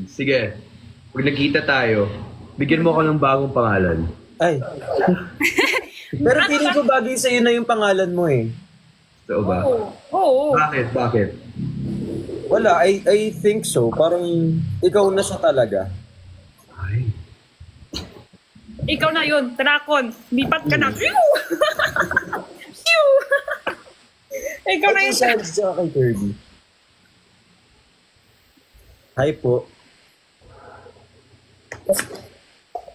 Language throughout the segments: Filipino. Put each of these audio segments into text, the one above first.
Sige. Pag nagkita tayo, bigyan mo ako ng bagong pangalan. Ay. Pero feeling ko bagay sa'yo na yung pangalan mo eh. So ba? Oo. Bakit? Bakit? Wala, I think so. Parang ikaw na siya talaga. Ay. Ikaw na yun, Drakon. Lipat ka na. Phew! Phew! Ikaw na Ay, yun. sa kay Kirby. Hi po.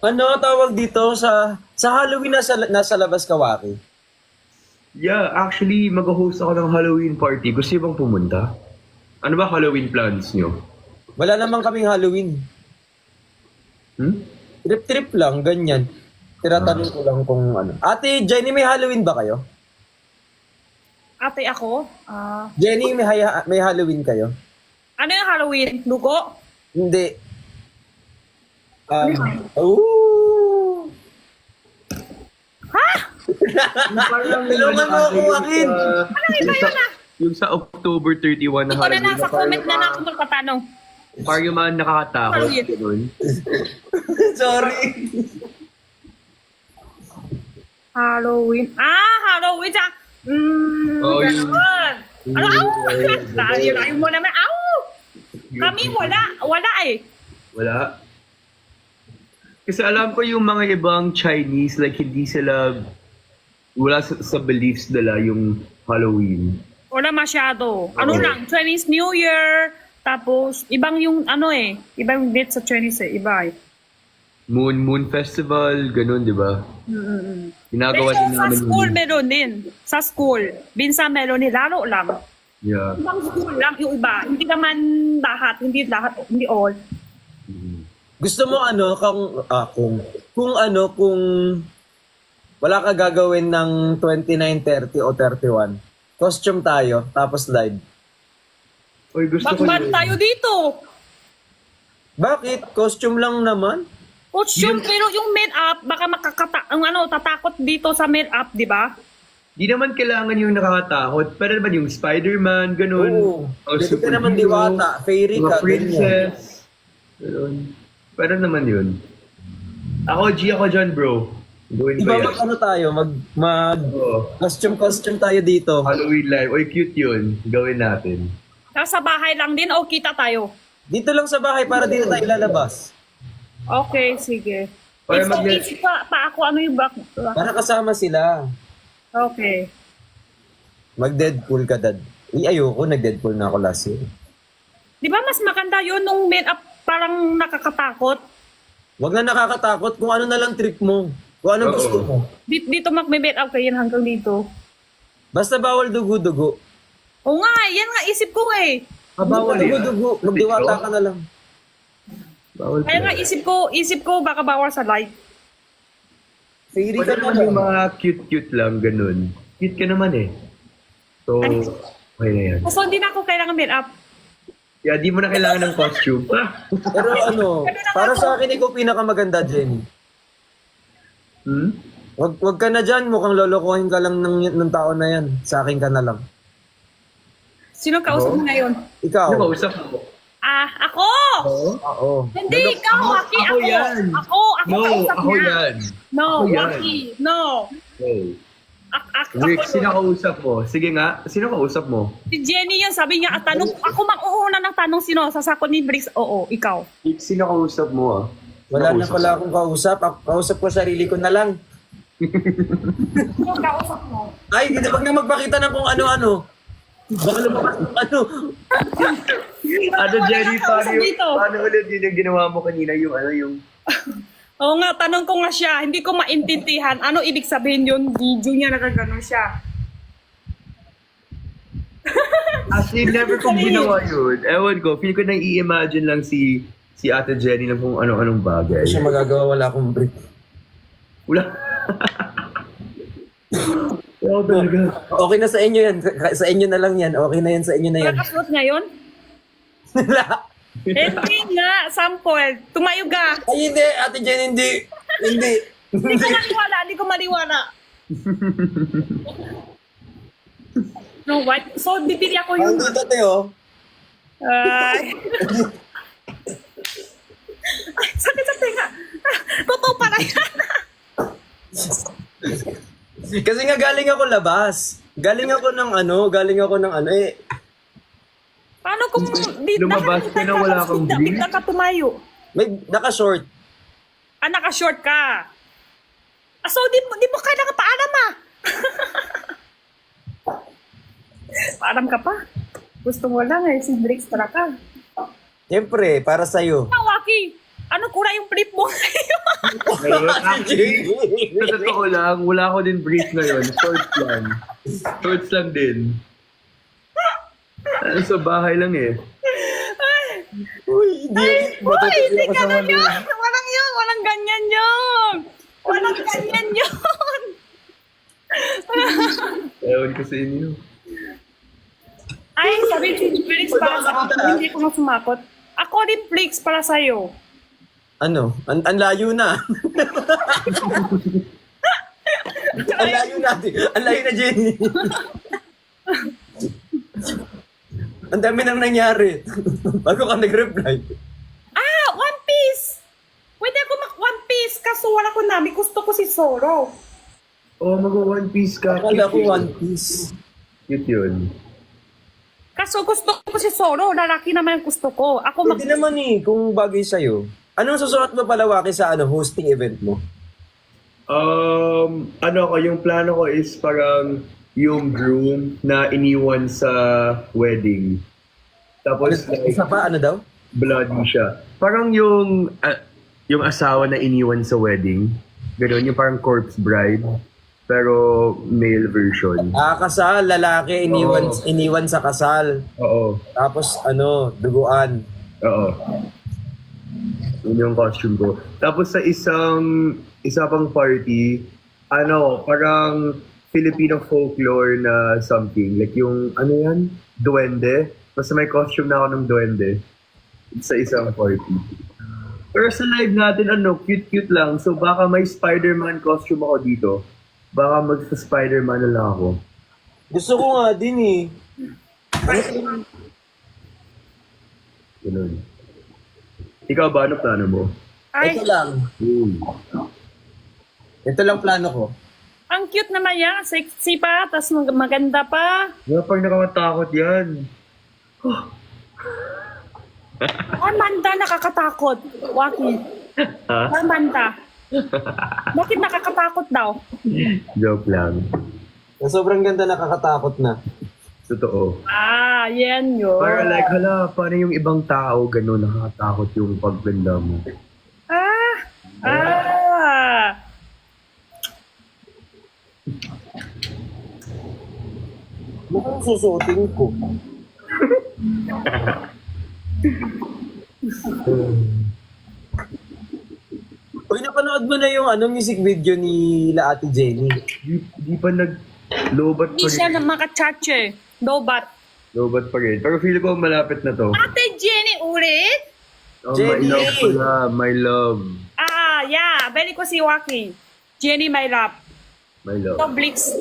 Ano tawag dito sa Halloween nasa labas ka, Waki? Yeah, actually, mag-host ako ng Halloween party. Gusto niyo bang pumunta? Ano ba Halloween plans niyo? Wala naman kaming Halloween. Trip-trip lang, ganyan. Tinatanong ko lang kung ano. Ate Jenny, may Halloween ba kayo? Ate ako, Jenny, may Halloween kayo? ano yung Halloween? Dugo? Hindi. Oh! Ha? Tulungan mo ako, Joaquin. Iba yun ah. Yung sa October 31 na Ikaw na Halloween. lang sa comment na lang kung magpatanong. Parang yung mga nakakatakot. Halloween. Ganun. Sorry. Halloween. Halloween siya. Oh, Ganun. Ano? Layo mo naman. Kami wala eh. Wala. Kasi alam ko yung mga ibang Chinese, like hindi sila, wala sa beliefs nila yung Halloween. Wala masyado. Ano lang, Chinese New Year, tapos ibang yung ibang date sa Chinese iba eh. Moon Festival, ganun, di ba? Ginagawa Pero din sa namin school yun. meron din. Sa school. Minsan meron din, lalo lang. Yeah. Ibang school lang yung iba. Hindi naman lahat, hindi all. Gusto mo kung wala ka gagawin ng 29, 30 o 31. Costume tayo, tapos live. Oy, gusto ko Bakban yun. tayo dito. Bakit? Costume lang naman. Costume, pero yung make-up, baka tatakot dito sa make-up, di ba? Di naman kailangan yung nakakatakot. Pero naman yung Spider-Man, ganun. Oo. O Pwede ka naman superhero, diwata, fairy mga ka, ganyan. princess. Ganun. Pero naman yun. Ako, G ako dyan, bro. Gawin Diba ko yan. tayo? Oo. Costume tayo dito. Halloween live. Oy, cute yun. Gawin natin. Sa bahay lang din o kita tayo? Dito lang sa bahay para dito tayo lalabas. Okay, sige. Or Isip pa ako ano yung back. Para kasama sila. Okay. Mag-Deadpool ka, Dad. Ayoko, nag-Deadpool na ako last year. Di ba mas maganda yun nung make-up parang nakakatakot? Wag na nakakatakot kung ano na lang trip mo. Kung ano Oo. gusto mo. Dito mag-make-up kayo hanggang dito. Basta bawal dugo-dugo. Oo nga, yan nga isip ko eh. Bawal yan. Dugo-dugo. Magdiwata ka na lang. Bawal Kaya nga yan. isip ko baka bawal sa live. Fairy Pwede ka naman na yung lang. mga cute-cute lang, ganun. Cute ka naman eh. So, Ay. okay na yan. So hindi na ako kailangan make-up. Yeah, di mo na kailangan ng costume. Pero para sa akin, ikaw pinakamaganda, Jenny. Wag ka na dyan. Mukhang lolokohin ka lang ng tao na yan. Sa akin ka na lang. Sino kausap mo ngayon? Ikaw. Ano ba, usap mo? Ako! Oo. Hindi, ikaw, Waki. Ako yan. Ako No, kausap ako niya. yan. No, Ako yan. Waki. No. Hey. Ako Rick, yun. sino kausap mo? Sige nga, sino kausap mo? Si Jenny yun, sabi niya, tanong, ako mag-uuna ng tanong sino, sasako ni Briggs, oo, ikaw. Rick, sino kausap mo ah? Wala na pala akong kausap. Kausap ko sarili ko na lang. Sino kausap mo? Ay, hindi wag na magpakita ng kung ano-ano. Baka lumabas ng ano. Ano, Jenny, kausap dito? paano ulit yun yung ginawa mo kanina, yung Oo nga, tanong ko nga siya, hindi ko maintindihan, ano ibig sabihin yun, video niya nakaganon siya. Actually, never kong ginawa yun. Ewan ko, feel ko na i-imagine lang si Ate Jenny ng kung ano-anong bagay. Hindi siya magagawa, wala akong brief. Wala. Oo, talaga. Okay na sa inyo yan. Sa inyo na lang yan. Okay na yan sa inyo na yan. Wala ka ngayon? Hindi nga, sample. Tumayo ka. Ay, hindi. Ate Jen, hindi. Hindi. Hindi ko maniwala. No, what? So, bibili ako yung... Ang dito, Teo. Ay. Kasi nga galing ako labas. Galing ako ng ano eh. Paano kung Lumabas ka na wala kang brief? bigla ka tumayo? May naka-short. Ah, naka-short ka. Ah, so di mo ka nakapaalam ah. Paalam ka pa. Gusto mo lang eh, si Drake tara ka. Siyempre, para sa'yo. Ah, Waki, ano kura yung brief mo? Ngayon, actually, sa totoo lang, wala ko din brief ngayon. Shorts lang. Shorts lang din. Sa bahay lang eh. Uy, hindi. Uy, hindi ganun yun. Walang yun, walang ganyan yun. Walang ganyan yun. Ewan ko sa inyo. Ay, sabi si Flix para sa akin, hindi ko na sumakot. Ako din Flix para sa'yo. Ano? Ang layo na. Ang layo natin. Ang layo na, Jenny. Ang dami nang nangyari. Bago ka nag-reply. Ah, One Piece! Pwede ako One Piece, kaso wala ko namin. Gusto ko si Zoro. Oh, mag-One Piece ka. Akala ko Cute yun. One Piece. Cute yun. Kaso gusto ko si Zoro. Lalaki naman yung gusto ko. Ako Pwede naman eh, kung bagay sa'yo. Anong susuot mo pala, Waki, sa hosting event mo? Yung plano ko is parang yung groom na iniwan sa wedding. Tapos Isa pa, ano daw? bloody siya. Parang yung asawa na iniwan sa wedding. Gano'n, yung parang corpse bride. Pero male version. Kasal, lalaki, iniwan sa kasal. Oo. Tapos, duguan. Oo. Yun yung costume ko. Tapos sa isa pang party, parang Filipino folklore na something. Like yung, duwende. Basta may costume na ako ng duwende. Sa isang party. Pero sa live natin, cute-cute lang. So baka may Spider-Man costume ako dito. Baka mag-Spider-Man na lang ako. Gusto ko nga din eh. Ganun. Ikaw ba? Ano plano mo? Ay, Ito lang. Ito lang plano ko. ang cute naman yan. Sexy pa, tas maganda pa. Wala pang nakakatakot yan. Amanda, nakakatakot. Waki. Ha? Amanda. Bakit nakakatakot daw? Joke lang. Sobrang ganda, nakakatakot na. Totoo. Ah, yan yun. Para like, paano yung ibang tao gano'n nakakatakot yung pagganda mo? Ah. Mukhang susuotin ko. Uy, napanood mo na yung music video ni Ate Jenny? Di pa nag-lobat Hindi pa siya rin. na makachatche. Lobat. Lobat pa rin. Pero feel ko malapit na to. Ate Jenny ulit? Oh, my Jenny! love pala. My love. Ah, yeah. Beli ko si Waki. Jenny, my love. My love. So, Blix.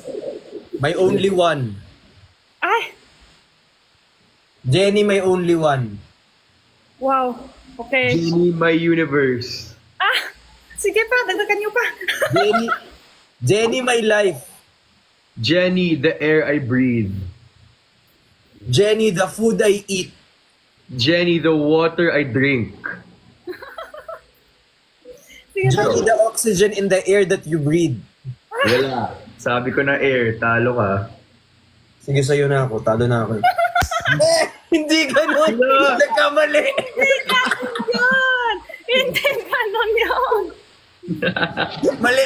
My only one. Ay, Jenny, my only one. wow. Okay. Jenny, my universe. Ah, sige pa. Dagdagan niyo pa. Jenny, my life. Jenny, the air I breathe. Jenny, the food I eat. Jenny, the water I drink. Sige pa. Jenny, the oxygen in the air that you breathe. Wala. Sabi ko na air, talo ka. Sige, sa'yo na ako. Talo na ako. Hindi ganun. Nagkamali. Hindi ganun yun. Hindi ganun yun. Mali.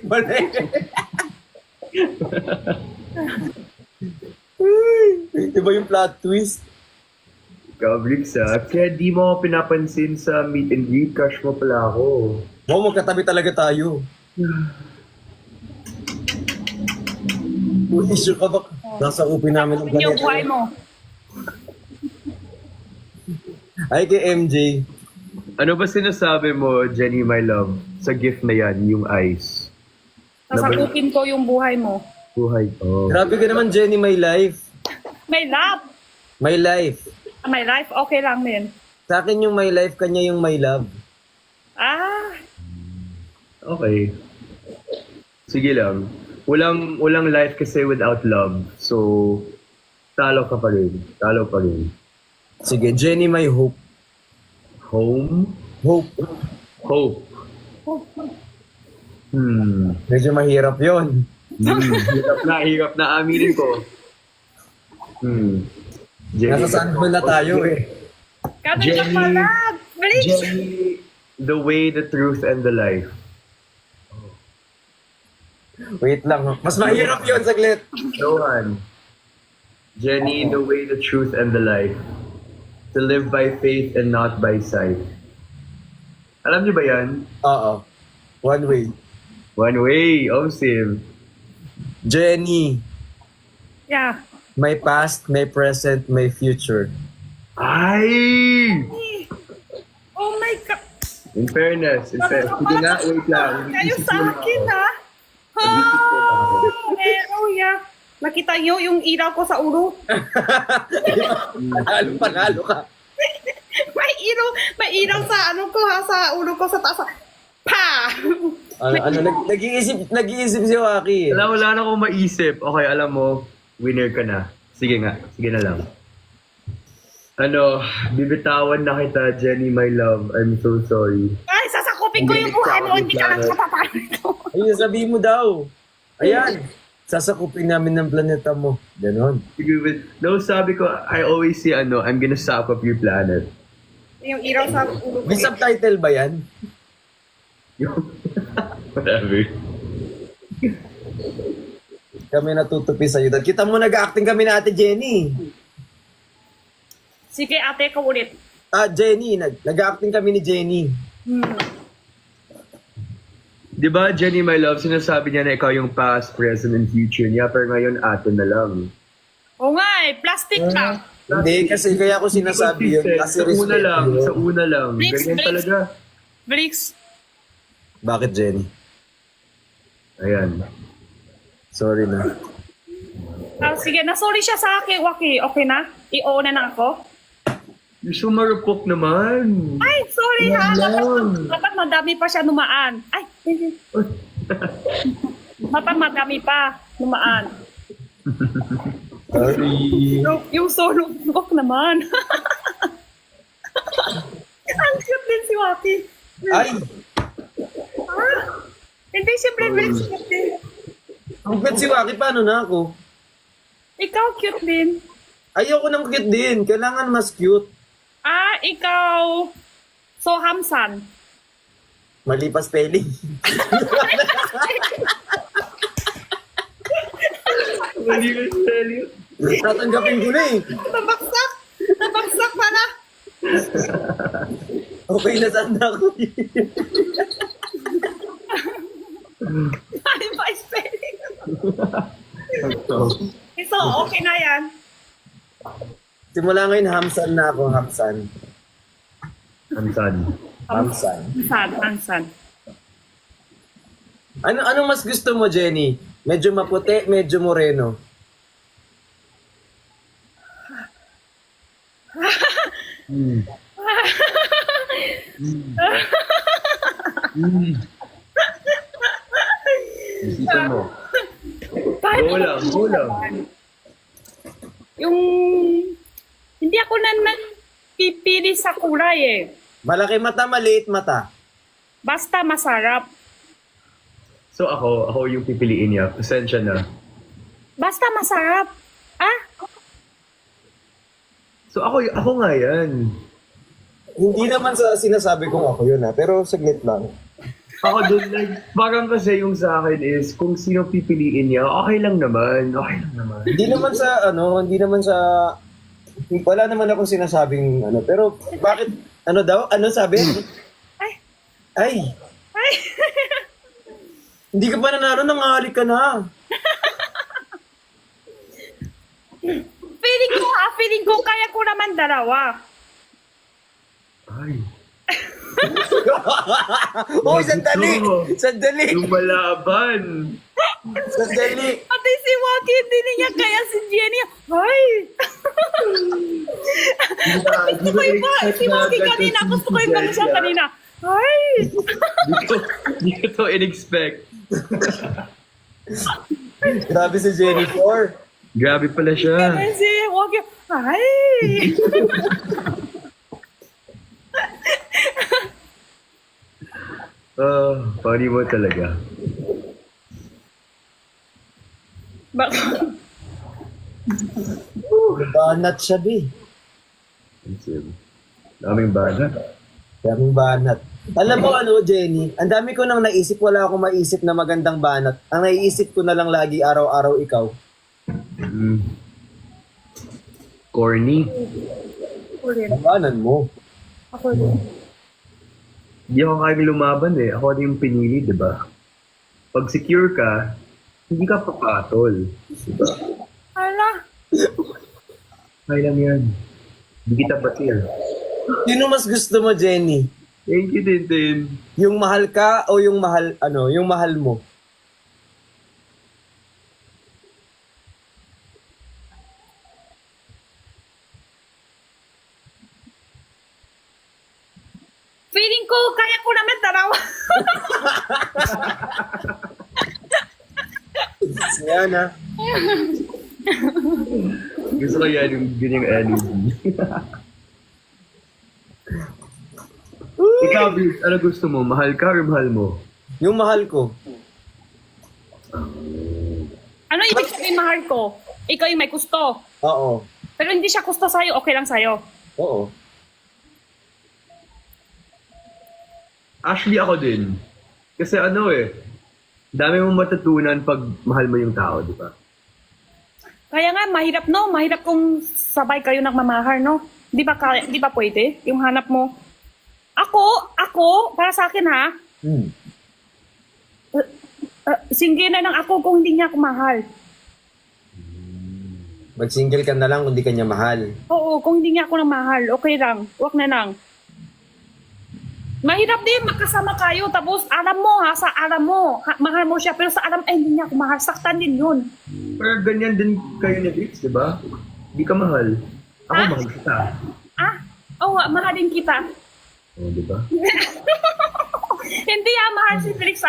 Balik. Diba yung plot twist? Kabrix kaya di mo ako pinapansin sa meet and greet. Crush mo pala ako. Wow, magkatabi talaga tayo. Uy, issue ka ba? Nasa upin namin ng Yung buhay mo. Ay, kay MJ. Ano ba sinasabi mo, Jenny, my love, sa gift na yan, yung eyes? Sasakupin ko yung buhay mo. Buhay ko. Grabe ka naman, Jenny, my life. May love. My life. My life, okay lang din. Sa akin yung my life, kanya yung my love. Ah, Okay. Sige lang. Walang life kasi without love. So, talo ka pa rin. Talo pa rin. Sige, Jenny, may hope. Home? Hope. Hope. Medyo mahirap yon. Hirap na aminin ko. Jenny. Nasa saan mo na tayo eh. Kano ka Jenny. pala? Bilis! Jenny, the way, the truth, and the life. Wait lang. Mas mahirap yon saglit. Johan. Jenny, the way, the truth, and the life. To live by faith and not by sight. Alam niyo ba yan? Oo. One way. One way, awesome. Jenny, Yeah. may past, may present, may future. Ay! Oh my God. In fairness. Sige nga, wait lang. Kayo Nag-isip sa muna akin, ako. ha? Nag-isip muna ako. Pero, yeah. Nakita niyo yung ilaw ko sa ulo? Panalo ka. may ilaw sa ano ko, ha? Sa ulo ko, sa taas. Pa! Nag-iisip si Waki. Wala na akong maisip. Okay, alam mo, winner ka na. Sige nga, sige na lang. Bibitawan na kita, Jenny, my love. I'm so sorry. Ay, sasakupin ko yung buhay mo. Hindi ka lang kapapalit ko. Ayun, sabihin mo daw. Ayan. Sasakupin namin ng planeta mo. Ganon. No, sabi ko, I always say, I'm gonna suck up your planet. Yung ilaw sa ulo ko. May subtitle ba yan? Whatever. Kami natutupi sa'yo. Kita mo nag-acting kami na Ate Jenny. Sige, ate ko ulit. Jenny. Nag-acting kami ni Jenny. Di ba, Jenny, my love, sinasabi niya na ikaw yung past, present, and future niya, pero ngayon, ato na lang. Oo nga eh, plastic lang. Hindi, kasi kaya ako sinasabi yun. Kasi Sa una respect lang, yun. sa una lang. Bricks, Ganyan bricks. talaga. Bricks. Bakit, Jenny? Ayan. Sorry na. Sige, na-sorry siya sa akin, Waki. Okay na? I-o na ako? You're so marupok naman. Ay, sorry ha. Lang. Dapat madami pa siya numaan. Ay, dapat madami pa numaan. Sorry. Yung solo book naman. Ang cute din si Waki. Ay! Hindi, siyempre, Bricks, cute din. Ang cute si Waki, paano na ako? Ikaw cute din. Ayoko ng cute din. Kailangan mas cute. Ikaw. So, Hamsan. Mali pa spelling. Mali ka spelling. Tatanggapin ko na eh. Nabaksak. Nabaksak pala. Okay na sana ako. Mali pa spelling. So, okay na yan. Simula ngayon, Hamsan na ako. Hamsan. Hamsan. Hamsan. Hamsan. Anong mas gusto mo, Jenny? Medyo maputi, medyo moreno? Isipin mo. Kahit Go lang, go lang. yung hindi ako na pipili sa kulay eh. Malaki mata, maliit mata. Basta masarap. So ako yung pipiliin niya. Pasensya na. Basta masarap. So ako nga yan. Hindi naman sa sinasabi kong ako yun pero saglit lang. Ako dun, parang kasi yung sa akin is, kung sino pipiliin niya, okay lang naman. Okay lang naman. Hindi naman sa wala naman akong sinasabing pero bakit daw? Ano sabi? Ay. Ay. Ay. Hindi ka pa nanalo, nanghalik ka na. Feeling ko kaya ko naman dalawa. Ay. Oh, sandali! Sandali! Lumalaban! Sandali! Ate si Waki, hindi niya kaya si Jenny. Ay! Gusto ko iba. Si Waki kanina. Gusto ko iba siya kanina. Ay! Di ko to in-expect. Grabe si Jennifer. Grabe pala siya. Kasi, wag yung, ay! Funny mo talaga. Bak- Banat siya, Bi. Daming bana. Daming banat. Alam mo ano, Jenny? Ang dami ko nang naisip, wala akong maisip na magandang banat. Ang naiisip ko na lang lagi araw-araw ikaw. Corny. Ako rin. Banan mo. Ako rin. Hindi ako kayang lumaban eh. Ako din yung pinili, di ba? Pag secure ka, hindi ka papatol. Diba? Hala. Kaya lang yan. Hindi kita batil. Sino mas gusto mo, Jenny? Thank you, Tintin. Yung mahal ka o yung mahal, yung mahal mo? Feeling ko, kaya ko naman dalawa. Yan ah. Gusto ko yan yung ganyang energy. Ikaw, Vince, ano gusto mo? Mahal ka or mahal mo? Yung mahal ko. Ano ibig sabihin mahal ko? Ikaw yung may gusto. Oo. Pero hindi siya gusto sa'yo, okay lang sa'yo. Oo. Actually, ako din. Kasi ano eh, dami mong matutunan pag mahal mo yung tao, di ba? Kaya nga, mahirap no? Mahirap kung sabay kayo nagmamahal, no? Di ba, di ba pwede? Yung hanap mo. Ako, para sa akin ha, single na lang ako kung hindi niya ako mahal. Mag-single ka na lang kung di ka niya mahal. Oo, kung hindi niya ako na mahal, okay lang. Wag na lang. Mahirap din magkasama kayo, tapos alam mo mahal mo siya, pero sa alam, hindi niya ako mahal, saktan din yun. Pero ganyan din kayo ni Vince, di ba? Hindi ka mahal. Ako mahal kita. Oo, mahal din kita. Oo, di ba? Hindi mahal si Felix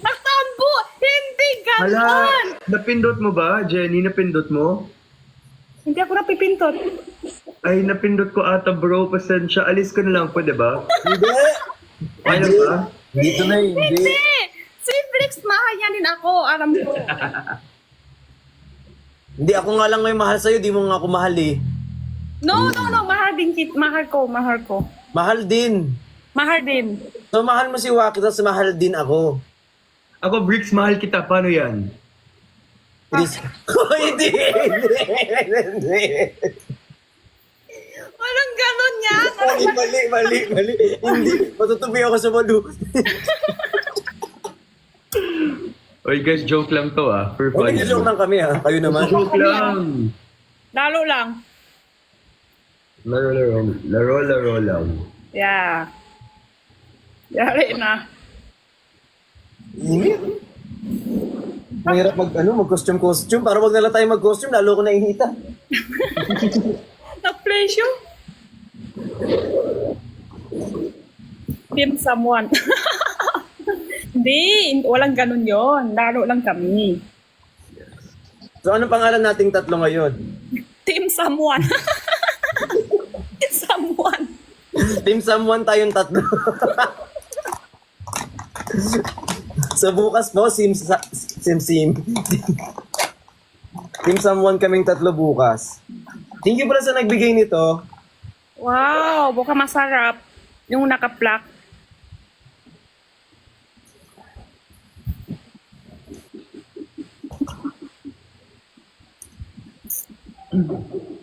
Nagtambo! Hindi Hala, ganon! napindot mo ba, Jenny? Napindot mo? Hindi ako napipintot. Ay, napindot ko ata bro, pasensya. Alis ka na lang, pwede ba? Hindi! Okay lang ba? Dito na hindi. Hindi! Si Felix, mahal niya din ako, alam ko. Hindi, ako nga lang may mahal sa'yo, di mo nga ako mahal eh. No, mahal din mahal ko. Mahal din. Mahal din. So mahal mo si Waki, tapos mahal din ako. Ako, Bricks, mahal kita. Paano yan? Please. Oh, hindi. Walang ganon yan. Mali. Hindi. Matutubi ako sa malu. Oy guys, joke lang to For fun. Nag-joke lang kami ha. Kayo naman. Joke lang. Lalo lang. Laro lang. Yeah. Yari na. Init. Mahirap mag-costume. Para wag na lang tayo mag-costume, lalo ko nainita. Na-pressure. Team someone. Hindi, walang ganun yon. Lalo lang kami. So anong pangalan nating tatlo ngayon? Team someone. Someone. Team someone tayong tatlo. Sa bukas po, sim. Team someone kaming tatlo bukas. Thank you pala sa nagbigay nito. Wow, buka masarap. Yung naka-plaque.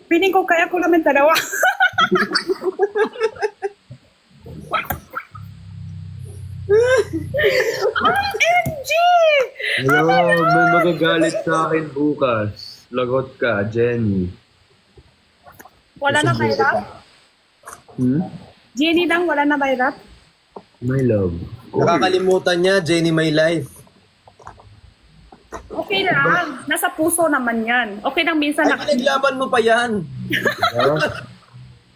Piling ko kaya ko naman dalawa. OMG! Hello, may magagalit sa akin bukas. Lagot ka, Jenny. Wala na virus? Jenny lang, wala na virus? My love. Nakakalimutan niya, Jenny My Life. Okay Okay lang. Nasa puso naman yan. Okay lang minsan Ay, pinaglaban mo pa yan.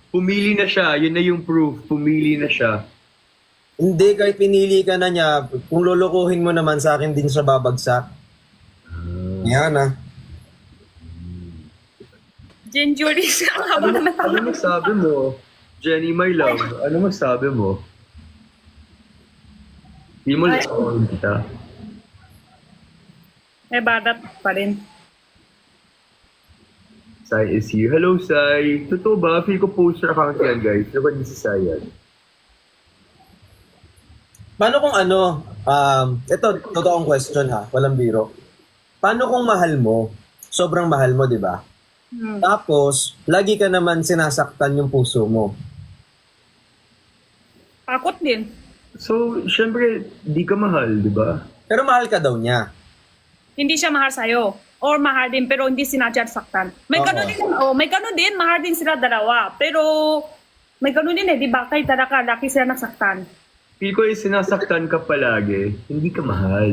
Pumili na siya. Yun na yung proof. Pumili na siya. Hindi, kahit pinili ka na niya, kung lulukuhin mo naman sa akin din siya babagsak. Yan ah. Jen Julie siya. Ang haba naman Ano masabi mo? Jenny, my love. Ano masabi mo? Hindi mo lang kita. May badat pa rin. Sai is here. Hello, Sai. Totoo ba? Feel ko poster account yan, guys. Ano ba niya si Sai yan? Paano kung ano, ito, totoong question ha, walang biro. Paano kung mahal mo, sobrang mahal mo, di ba? Tapos, lagi ka naman sinasaktan yung puso mo. Takot din. So, syempre, di ka mahal, di ba? Pero mahal ka daw niya. Hindi siya mahal sa'yo. Or mahal din pero hindi sinadya saktan. May Oo. ganun din, may ganun din, mahal din sila dalawa. Pero may ganun din di ba? Kahit talaga, laki sila nasaktan. Feel ko yung sinasaktan ka palagi, hindi ka mahal.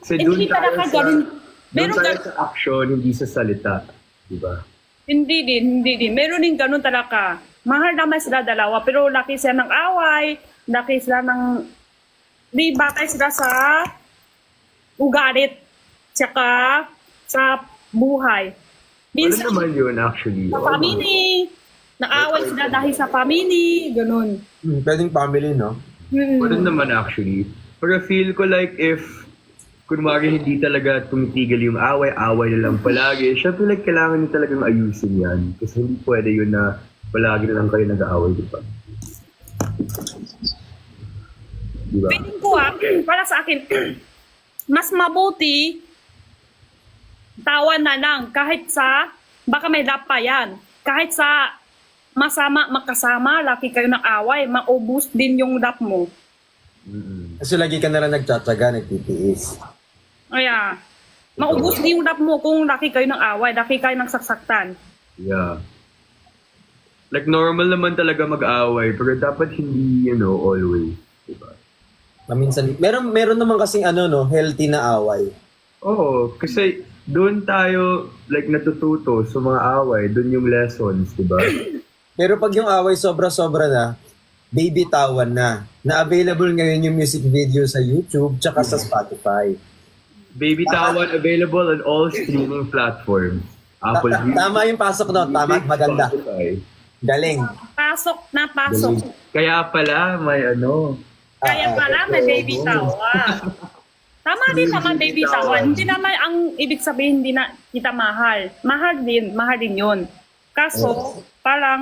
Kasi Hindi talaga ganun. doon Meron tayo ka- sa action, hindi sa salita. Di ba? Hindi din. Meron din ganun talaga. Mahal naman sila dalawa, pero laki sila ng away, laki sila ng... Di batay sila sa ugalit, tsaka sa buhay. Ano Minsan, naman yun actually? sa family, nag-away sila dahil sa family, ganun. Pwedeng family, no? Ano naman actually? Pero feel ko like if kunwari hindi talaga tumitigil yung away na lang palagi, syempre like kailangan nyo talagang ayusin yan. Kasi hindi pwede yun na palagi na lang kayo nag-aaway, di ba? Di ba? Feeling ko para sa akin, mas mabuti tawan na lang kahit sa, baka may lap pa yan. Kahit sa makasama, laki kayo ng away, maubos din yung lap mo. Kasi lagi ka na lang nagtsatsaga, nagtitiis. Kaya, maubos din yung lap mo kung laki kayo ng away, laki kayo ng saksaktan. Yeah. Like normal naman talaga mag-aaway, pero dapat hindi, always. Diba? Minsan, meron naman kasing healthy na away. Oo, kasi doon tayo like natututo sa mga away, doon yung lessons, diba? Pero pag yung away sobra-sobra na, baby tawan na. Na-available ngayon yung music video sa YouTube tsaka sa Spotify. Baby Tawan available on all streaming platforms. Apple Music, Tama yung pasok no, tama, maganda. Spotify. Galing. Pasok na pasok. Kaya pala may Kaya pala may baby tawa. Tama din naman baby tawa. Hindi naman ang ibig sabihin hindi na kita mahal. Mahal din yun. Kaso, parang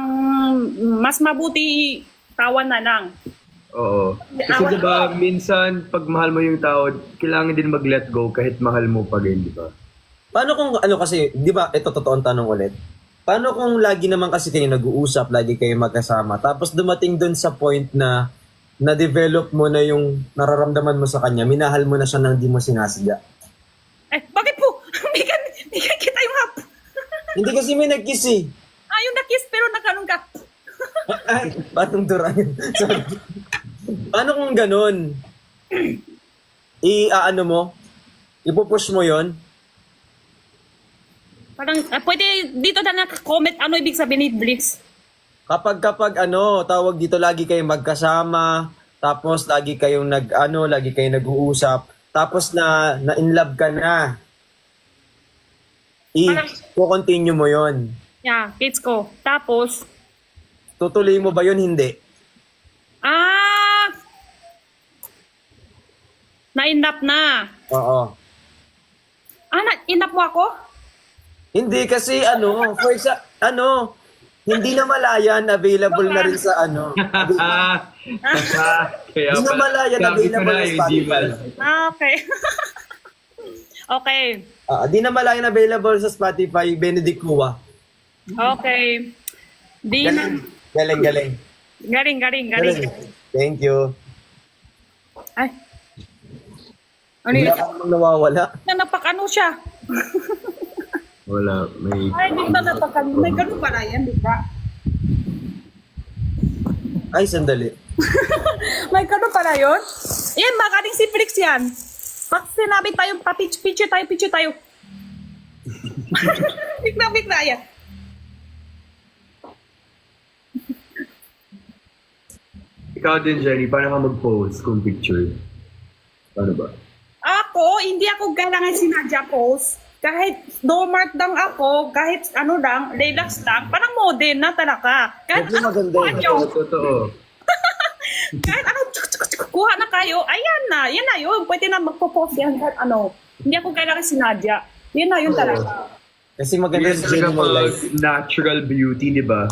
mas mabuti tawan na lang. Oo. Kasi diba, minsan pag mahal mo yung tao, kailangan din mag-let go kahit mahal mo pa rin, diba? Paano kung kasi, di ba, ito totoong tanong ulit. Paano kung lagi naman kasi kayo nag-uusap, lagi kayo magkasama, tapos dumating dun sa point na na-develop mo na yung nararamdaman mo sa kanya, minahal mo na siya nang di mo sinasadya. Bakit po? Hindi ka kita yung hap. Hindi kasi may nag-kiss eh. Yung na-kiss pero nagkaroon ka. Ay, patong durang. Paano kung ganun? I-ano mo? Ipupush mo yon? Parang, pwede dito na naka-comment ano ibig sabihin ni Blitz. Kapag tawag dito, lagi kayong magkasama, tapos lagi kayong lagi kayong nag-uusap, tapos na in love ka na. I-continue mo yon. Yeah, kids ko. Tapos, Tutuloy mo ba yun? Hindi. na-inap na. Oo. Na-inap mo ako? Hindi kasi hindi na malayan, available na rin sa Kaya Hindi na malayan, available sa Spotify. Okay. Okay. Di na malayan, available sa Spotify, Benedict Cua. Okay. Di na. Galing. Galing. Thank you. Ay. Ano Hindi yun? ka namang nawawala. Napakano siya. Wala, may... Ay, di ba napakano? May ganun pala yan, di ba? Ay, sandali. May ganun pala yun? Yan, magaling si Flix yan. Pag sinabi tayo, picture tayo. Bigla yan. Ikaw din, Jenny, paano ka mag-post kung picture? Paano ba? Ako, hindi ako kailangan sinadya post. Kahit dormant lang ako, kahit ano lang, relax lang, parang modern na talaga. Kahit Medyo maganda kuha yun. nyo, Totoo. kahit ano, kuha na kayo, ayan na, yan na yun. Pwede na magpo-post yan kahit ano. Hindi ako kailangan sinadya. Yan na yun talaga. Kasi maganda Yes, sa Jenny mo talaga life. natural beauty, di ba?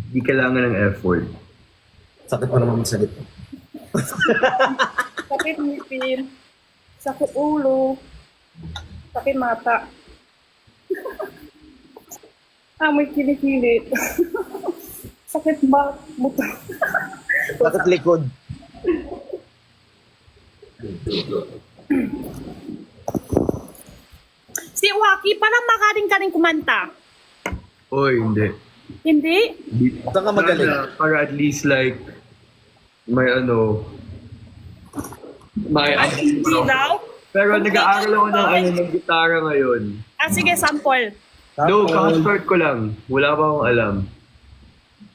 Di kailangan ng effort. Sakit mo naman magsalit. Sakit ngipin, sakit ulo, sakit mata. May kilikili. Sakit buto. Sakit likod. Si Waki, parang makaring ka rin kumanta. Oy, hindi. Hindi? Saan ka magaling? Para at least like, may ano, may Hindi daw? Pero nag-aaral ako ng gitara ngayon. Sige, sample. No, kaka-start ko lang. Wala pa akong alam.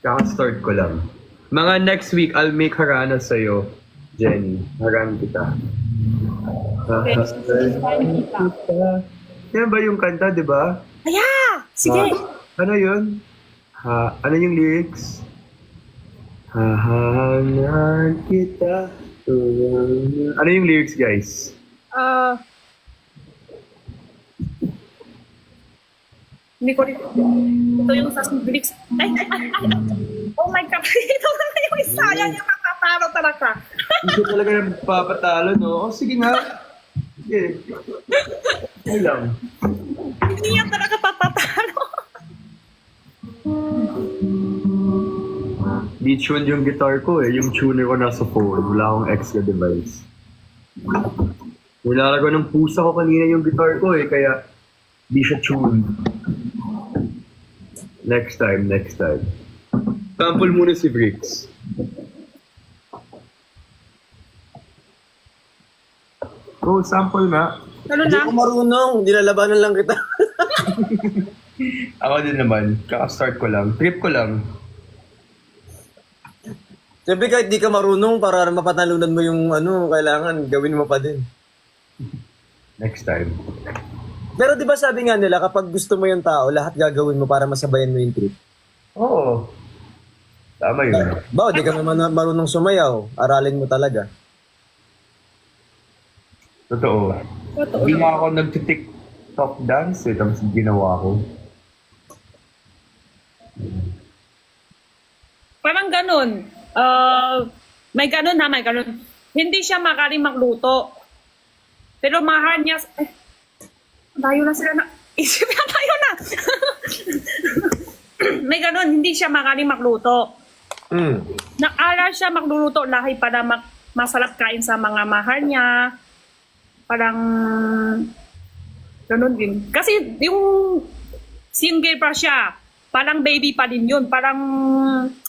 Kaka-start ko lang. Mga next week, I'll make harana sa'yo, Jenny. Harana kita. Okay, Yan ba yung kanta, di ba? Aya! Sige. Ano yun? Ano yung lyrics? Hahangan kita. Ano yung lyrics, guys? Hindi ko rin. Ito yung sa lyrics. Ay. Oh my God. Ito na yung isa. Yan yung makataro talaga. Hindi ko talaga nagpapatalo, no? O, sige nga. Sige. Ano lang. Hindi yan talaga papatalo. Di tune yung guitar ko eh. Yung tuner ko nasa phone. Wala akong extra device. Nilalagay ng pusa ko kanina yung guitar ko eh. Kaya di siya tune. Next time. Sample muna si Bricks. Oh, sample nga. Ano Hindi na? ko marunong. Nilalabanan lang kita. Ako din naman. Kaka-start ko lang. Trip ko lang. Siyempre kahit di ka marunong para mapatalunan mo yung ano, kailangan gawin mo pa din. Next time. Pero di ba sabi nga nila, kapag gusto mo yung tao, lahat gagawin mo para masabayan mo yung trip. Oo. Tama yun. Ba, di ka naman marunong sumayaw. Aralin mo talaga. Totoo. Totoo. Hindi nga ako nag-TikTok dance eh. Tapos ginawa ko. Parang ganun. May ganun. Hindi siya magaling magluto. Pero mahal niya. Tayo na sila na. Isip na tayo na. May ganun. Hindi siya magaling magluto. Nag-aral siya magluluto lahi para masarap kain sa mga mahal niya. Parang ganun din. Kasi yung single pa siya, parang baby pa din yun. Parang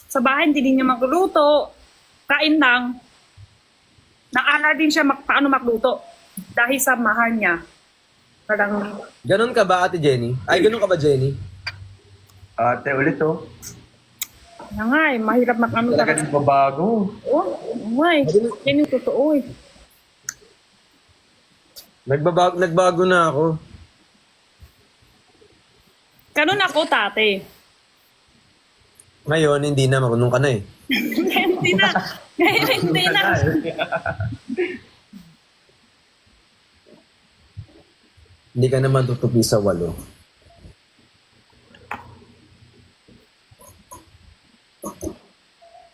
sa bahay hindi din niya magluluto. Kain lang. Nag-aral din siya paano magluto. Dahil sa mahal niya. Parang Ganon ka ba, Ate Jenny? Ay, ganon ka ba, Jenny? Ate, ulit oh. yan nga eh, mahirap mag-ano Talaga talaga. nagbabago. Oo nga eh. Yan yung totoo eh. Nagbago na ako. Ganun ako, tate. Ngayon, hindi na. Marunong ka na eh. Hindi na. Hindi na. Hindi ka naman tutupi sa 8.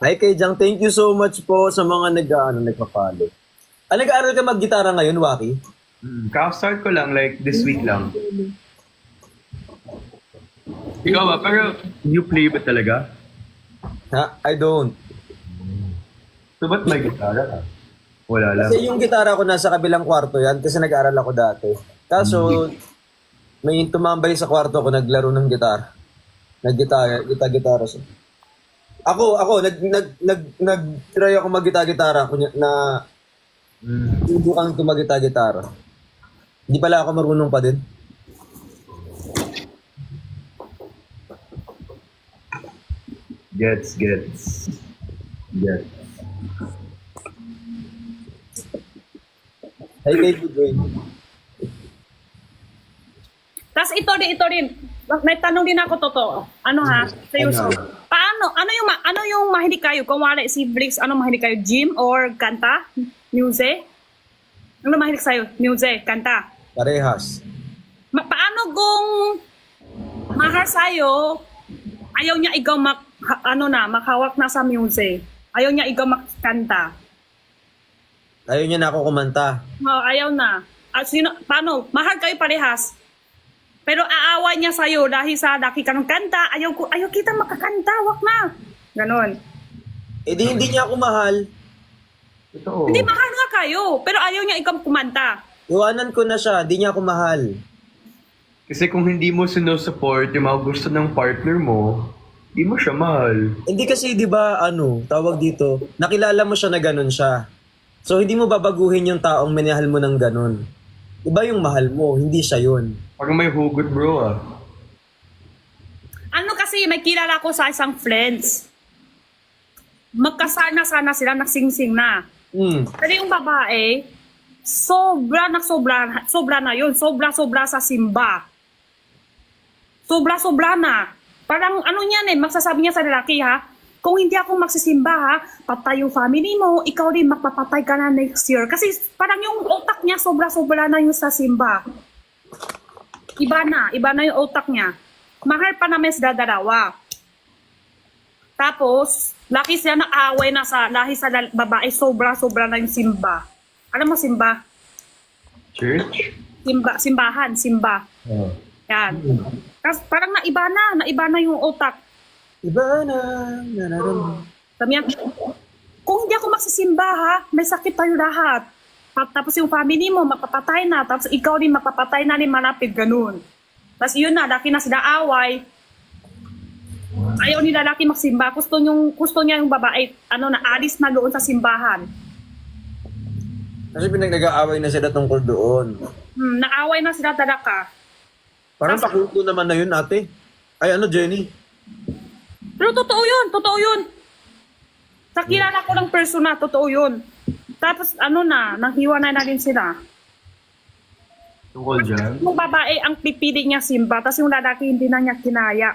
Hi kay Jang, thank you so much po sa mga nagpa-follow. Nag-aaral ka mag-gitara ngayon, Waki? Kaka-start ko lang, like this week lang. Ikaw ba? Pero you play ba talaga? Ha? I don't. So ba't may gitara ka? Wala lang. Kasi yung gitara ko nasa kabilang kwarto yan kasi nag-aaral ako dati. Kaso, may tumambay sa kwarto ko naglaro ng gitara. Nag-gitara siya. Ako, nag-try ako mag-gitara na Subukang tumagita-gitara. Hindi pala ako marunong pa din. Gets. Hey, baby Joy. Tapos ito rin. May tanong din ako totoo. Ano ha? Seryoso. Ano? Paano? Ano yung mahilig kayo? Kung wala si Bricks, ano mahilig kayo? Gym or kanta? Music? Ano mahilig sa'yo? Music, kanta? Parehas. Paano kung mahal sa'yo, ayaw niya ikaw makhawak na sa music? Ayaw niya ikaw makanta? Ayaw niya na ako kumanta. Ayaw na. At paano? Mahal kayo parehas. Pero aaway niya sa'yo dahil sa laki ka ng kanta. Ayaw kita makakanta. Wag na. Ganon. Eh di hindi niya ako mahal. Totoo. Hindi, mahal nga kayo. Pero ayaw niya ikaw kumanta. Iwanan ko na siya. Di niya ako mahal. Kasi kung hindi mo sinusupport yung mga gusto ng partner mo, hindi mo siya mahal. Hindi kasi di ba tawag dito, nakilala mo siya na ganun siya. So hindi mo babaguhin yung taong minahal mo ng ganun. Iba yung mahal mo, hindi siya yun. Parang may hugot bro ah. Ano kasi, may kilala ko sa isang friends. Magkasal na sana sila, nagsingsing na. Pero yung babae, sobra na yun. Sobra sa simba. Sobra na. Parang niyan magsasabi niya sa lalaki ha, kung hindi ako magsisimba ha, patay yung family mo, ikaw din magpapatay ka na next year. Kasi parang yung utak niya sobra na yung sa simba. Iba na yung utak niya. Mahal pa namin sila dalawa. Tapos, laki sila nag-away na dahil sa babae, sobra na yung simba. Alam mo simba? Church? Simbahan. Oh. Yan. Tapos parang naiba na yung utak. Iba na, nararamdaman. Sabi niya, kung hindi ako magsisimba ha, may sakit tayo lahat. Tapos yung family mo, mapapatay na. Tapos ikaw din mapapatay na rin malapit, ganun. Tapos yun na, laki na sila away. Ayaw ni lalaki magsimba. Gusto niya yung babae, naalis na doon sa simbahan. Kasi pinag-nag-aaway na sila tungkol doon. Naaway na sila talaga. Parang pakuto naman na yun, ate. Ay, Jenny? Pero totoo yun. Sa kilala ko lang persona, totoo yun. Tapos nanghiwa na din sila. Tungkol dyan? Yung babae ang pipili niya simba, tapos yung lalaki hindi na niya kinaya.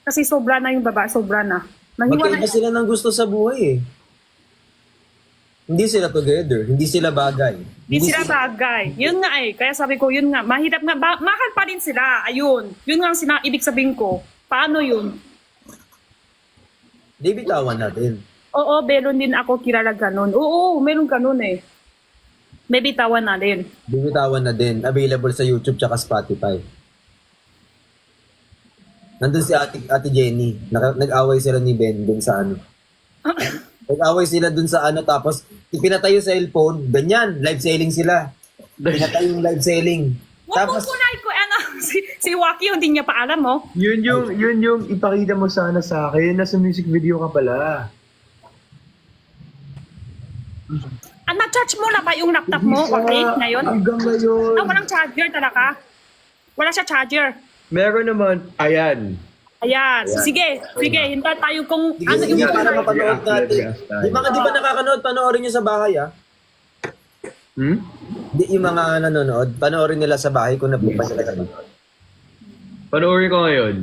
Kasi sobra na yung babae, sobra na. Nanghiwa na Magkaiba sila ng gusto sa buhay eh. Hindi sila together, hindi sila bagay. Hindi sila bagay. Yun nga kaya sabi ko, yun nga, mahirap nga, mahal pa rin sila, ayun. Yun nga ang ibig sabihin ko. Paano yun? Di bitawan natin. Oo, meron din ako kilala ganun. Oo, meron ganun May bitawan na din. Di bitawan na din. Available sa YouTube tsaka Spotify. Nandun si Ate Jenny. Nag-away sila ni Ben dun sa Nag-away sila dun sa tapos pinatay yung cellphone. Ganyan, live selling sila. Pinatay yung live selling. Tapos ko si Waki hindi niya pa alam mo. Yun yung ipakita mo sana sa akin. Nasa music video ka pala. Na-charge mo na ba yung laptop mo? Okay, ngayon? Hanggang ngayon. Walang charger talaga. Wala siya charger. Meron naman. Ayan. Ayan. Sige. Hintay tayo kung Sige, yung para mapanood natin. Di ba nakakanood, panoorin nyo sa bahay Di yung mga nanonood, panoorin nila sa bahay kung nabupa sila kami. Panoorin ko ngayon.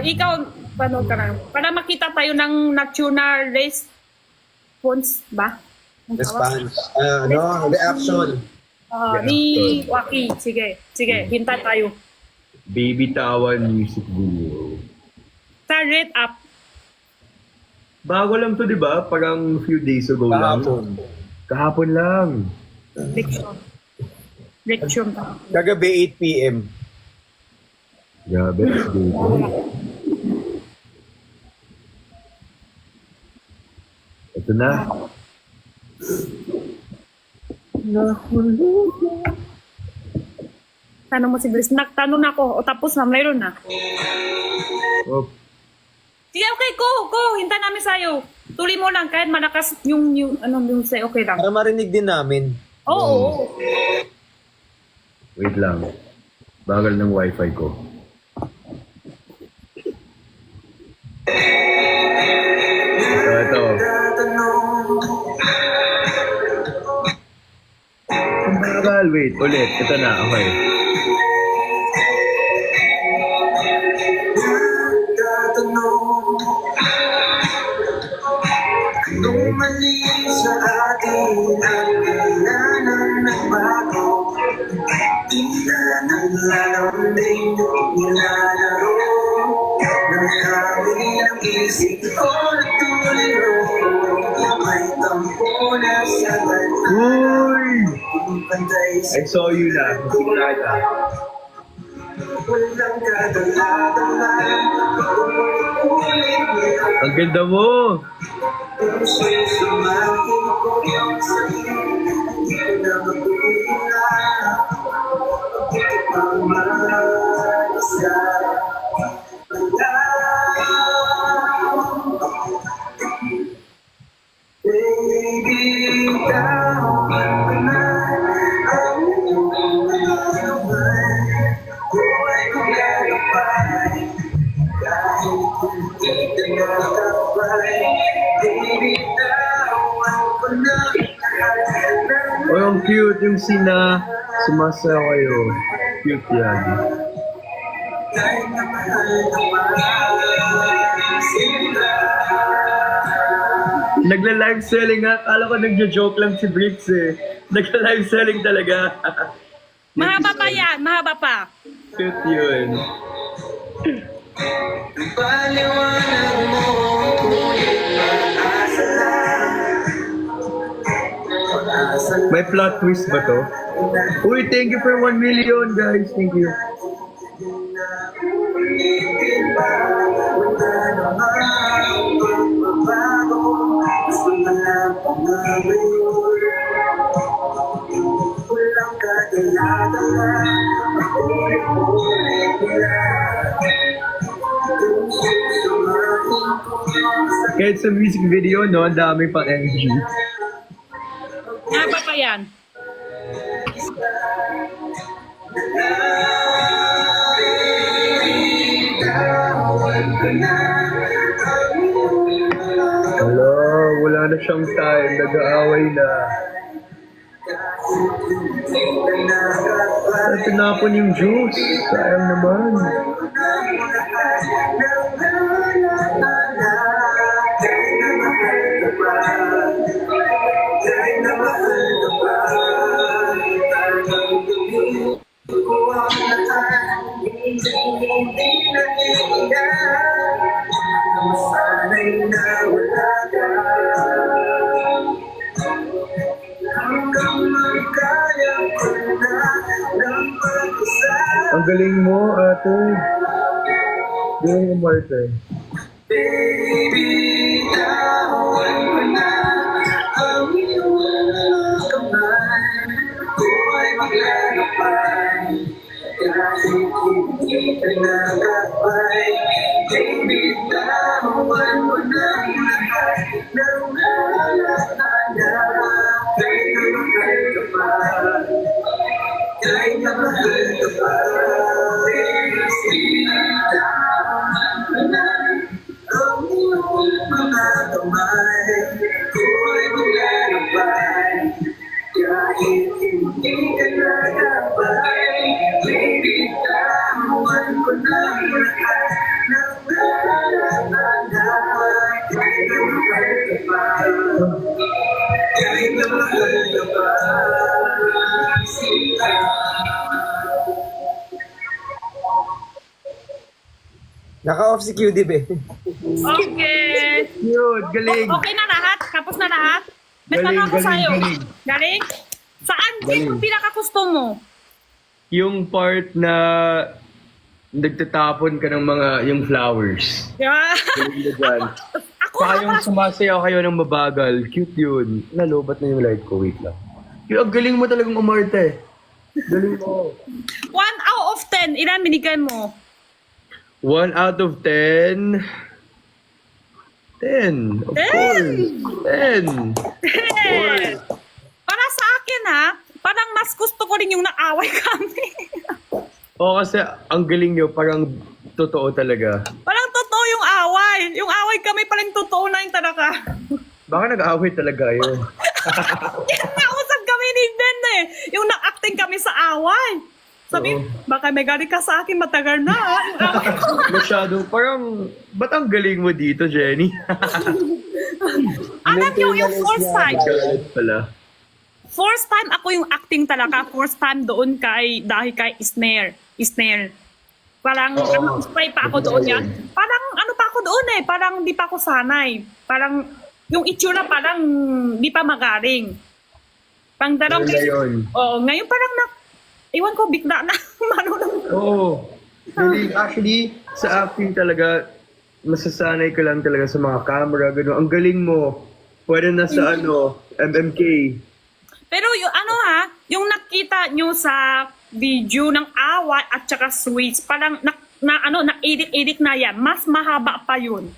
Ikaw, panood ka na. Para makita tayo ng national response ba? Response. Reaction. Ni Waki. Sige. Hintay tayo. Baby Tawan music video. Sa rate up. Bago lang to, di ba? Parang few days ago lang. Kahapon lang. Lecture. Kagabi 8 p.m. Grabe. Ito na. Tanong mo si Bliss. Nagtanong na ako. O tapos na, mayroon na. Oh. Sige, okay, go. Hintay namin sa'yo. Tuloy mo lang kahit malakas yung ano music, okay lang. Para marinig din namin. Oo. Wait lang. Bagal ng wifi ko. Ito. Ang bagal. Wait, ulit. Ito na. Okay. Nung mali sa atin ang kailangan nagbago, di na naglalambing nilalaro ng hangin ng isip ko na tuliro. May tampo na sa ganda, Uy! pantay sa I saw you na. Sigurada. walang kadala-dala. Ulit nila Ang ganda mo! puso'y sumahin ko yung sa'yo. Hindi ko na magpila. Ito pang mag-isa. Baby, ikaw ang naman. Buhay ko lalapay. Kahit hindi ka nakapay. Baby, tawan ko na lahat. Oh, ang cute yung sina. Sumasayaw kayo. Cute yan. Kahit na mahal ka pa sila. Nagla-live selling nga. Kala ko nagja-joke lang si Bricks eh. Nagla-live selling talaga. Mahaba pa yan, mahaba pa. Cute yun. Paliwanag mo, ngunit pag-asa lang. Pag-asa lang. May plot twist ba to? Uy, thank you for 1 million guys. Thank you. Ulitin pa, wala namang pagbabago. Gusto na lang pangayon. Walang kadala-dala. Ulit-ulit lang. Kung susumahin ko sa Kahit sa music video, no, ang dami pang energy. Mahaba pa yan. Hello, wala na siyang time. Nag-aaway na. At tinapon yung juice. Sayang naman. Masanay na wala ka hanggang magkaya ko na ng pag-isa. Ang galing mo, ate. Galing mo, Martin. Baby, tawan mo na ang iyong kamay. Ako'y maglalakbay kahit hindi ka nakapay. Baby, tawan mo na lahat ng nalatanda. Kahit na mahal ka pa, kahit na mahal ka pa. Baby, tawan mo na ang iyong mga kamay. Ako'y maglalakbay kahit hindi ka nakapay. Baby, tawan ko na lahat ng nalatanda. Kahit na mahal ka pa, kahit na mahal ka pa. Naka-off si QD, be. Okay. Cute, galing. Okay na lahat? Tapos na lahat? May Galing, tanong ako galing, sa'yo. galing. Galing? Saan Galing. din yung pinaka-gusto mo? Yung part na nagtatapon ka ng mga, yung flowers. Yeah. Galing na dyan. Ako, Saka yung sumasayaw kayo ng mabagal. Cute yun. Nalobat na yung light ko. Wait lang. Yung, ang galing mo talagang umarte. Galing mo. 1 out of 10, ilan binigay mo? 1 out of 10. 10. Of 10. course. 10. Eh, para sa akin ha, parang mas gusto ko rin yung naaway kami. Oo, kasi ang galing nyo, parang totoo talaga. Parang totoo yung away. Yung away kami palang totoo na yung talaga. Baka nag-away talaga yun. Yan nausap kami ni Ben eh. Yung na-acting kami sa away. Sabi, Oo. baka may galing ka sa akin matagal na ha. Yung away ko. Masyado, parang, ba't ang galing mo dito, Jenny? Alam niyo yung first time. Galit pala. First time ako yung acting talaga. First time doon dahil kay Isner. Parang Oo. spray pa ako doon yan. Parang ano pa ako doon eh. Parang di pa ako sanay. Parang yung itsura parang di pa magaling. Pang dalawang Ano na yun? Oo, ngayon parang iwan ko bigla na marunong. Oo. Galing. Actually, sa acting talaga, masasanay ka lang talaga sa mga camera, gano'n. Ang galing mo. Pwede na sa MMK. Pero yung ano ha, yung nakita nyo sa video ng awat at saka sweets, parang na-edit na yan. Mas mahaba pa yun.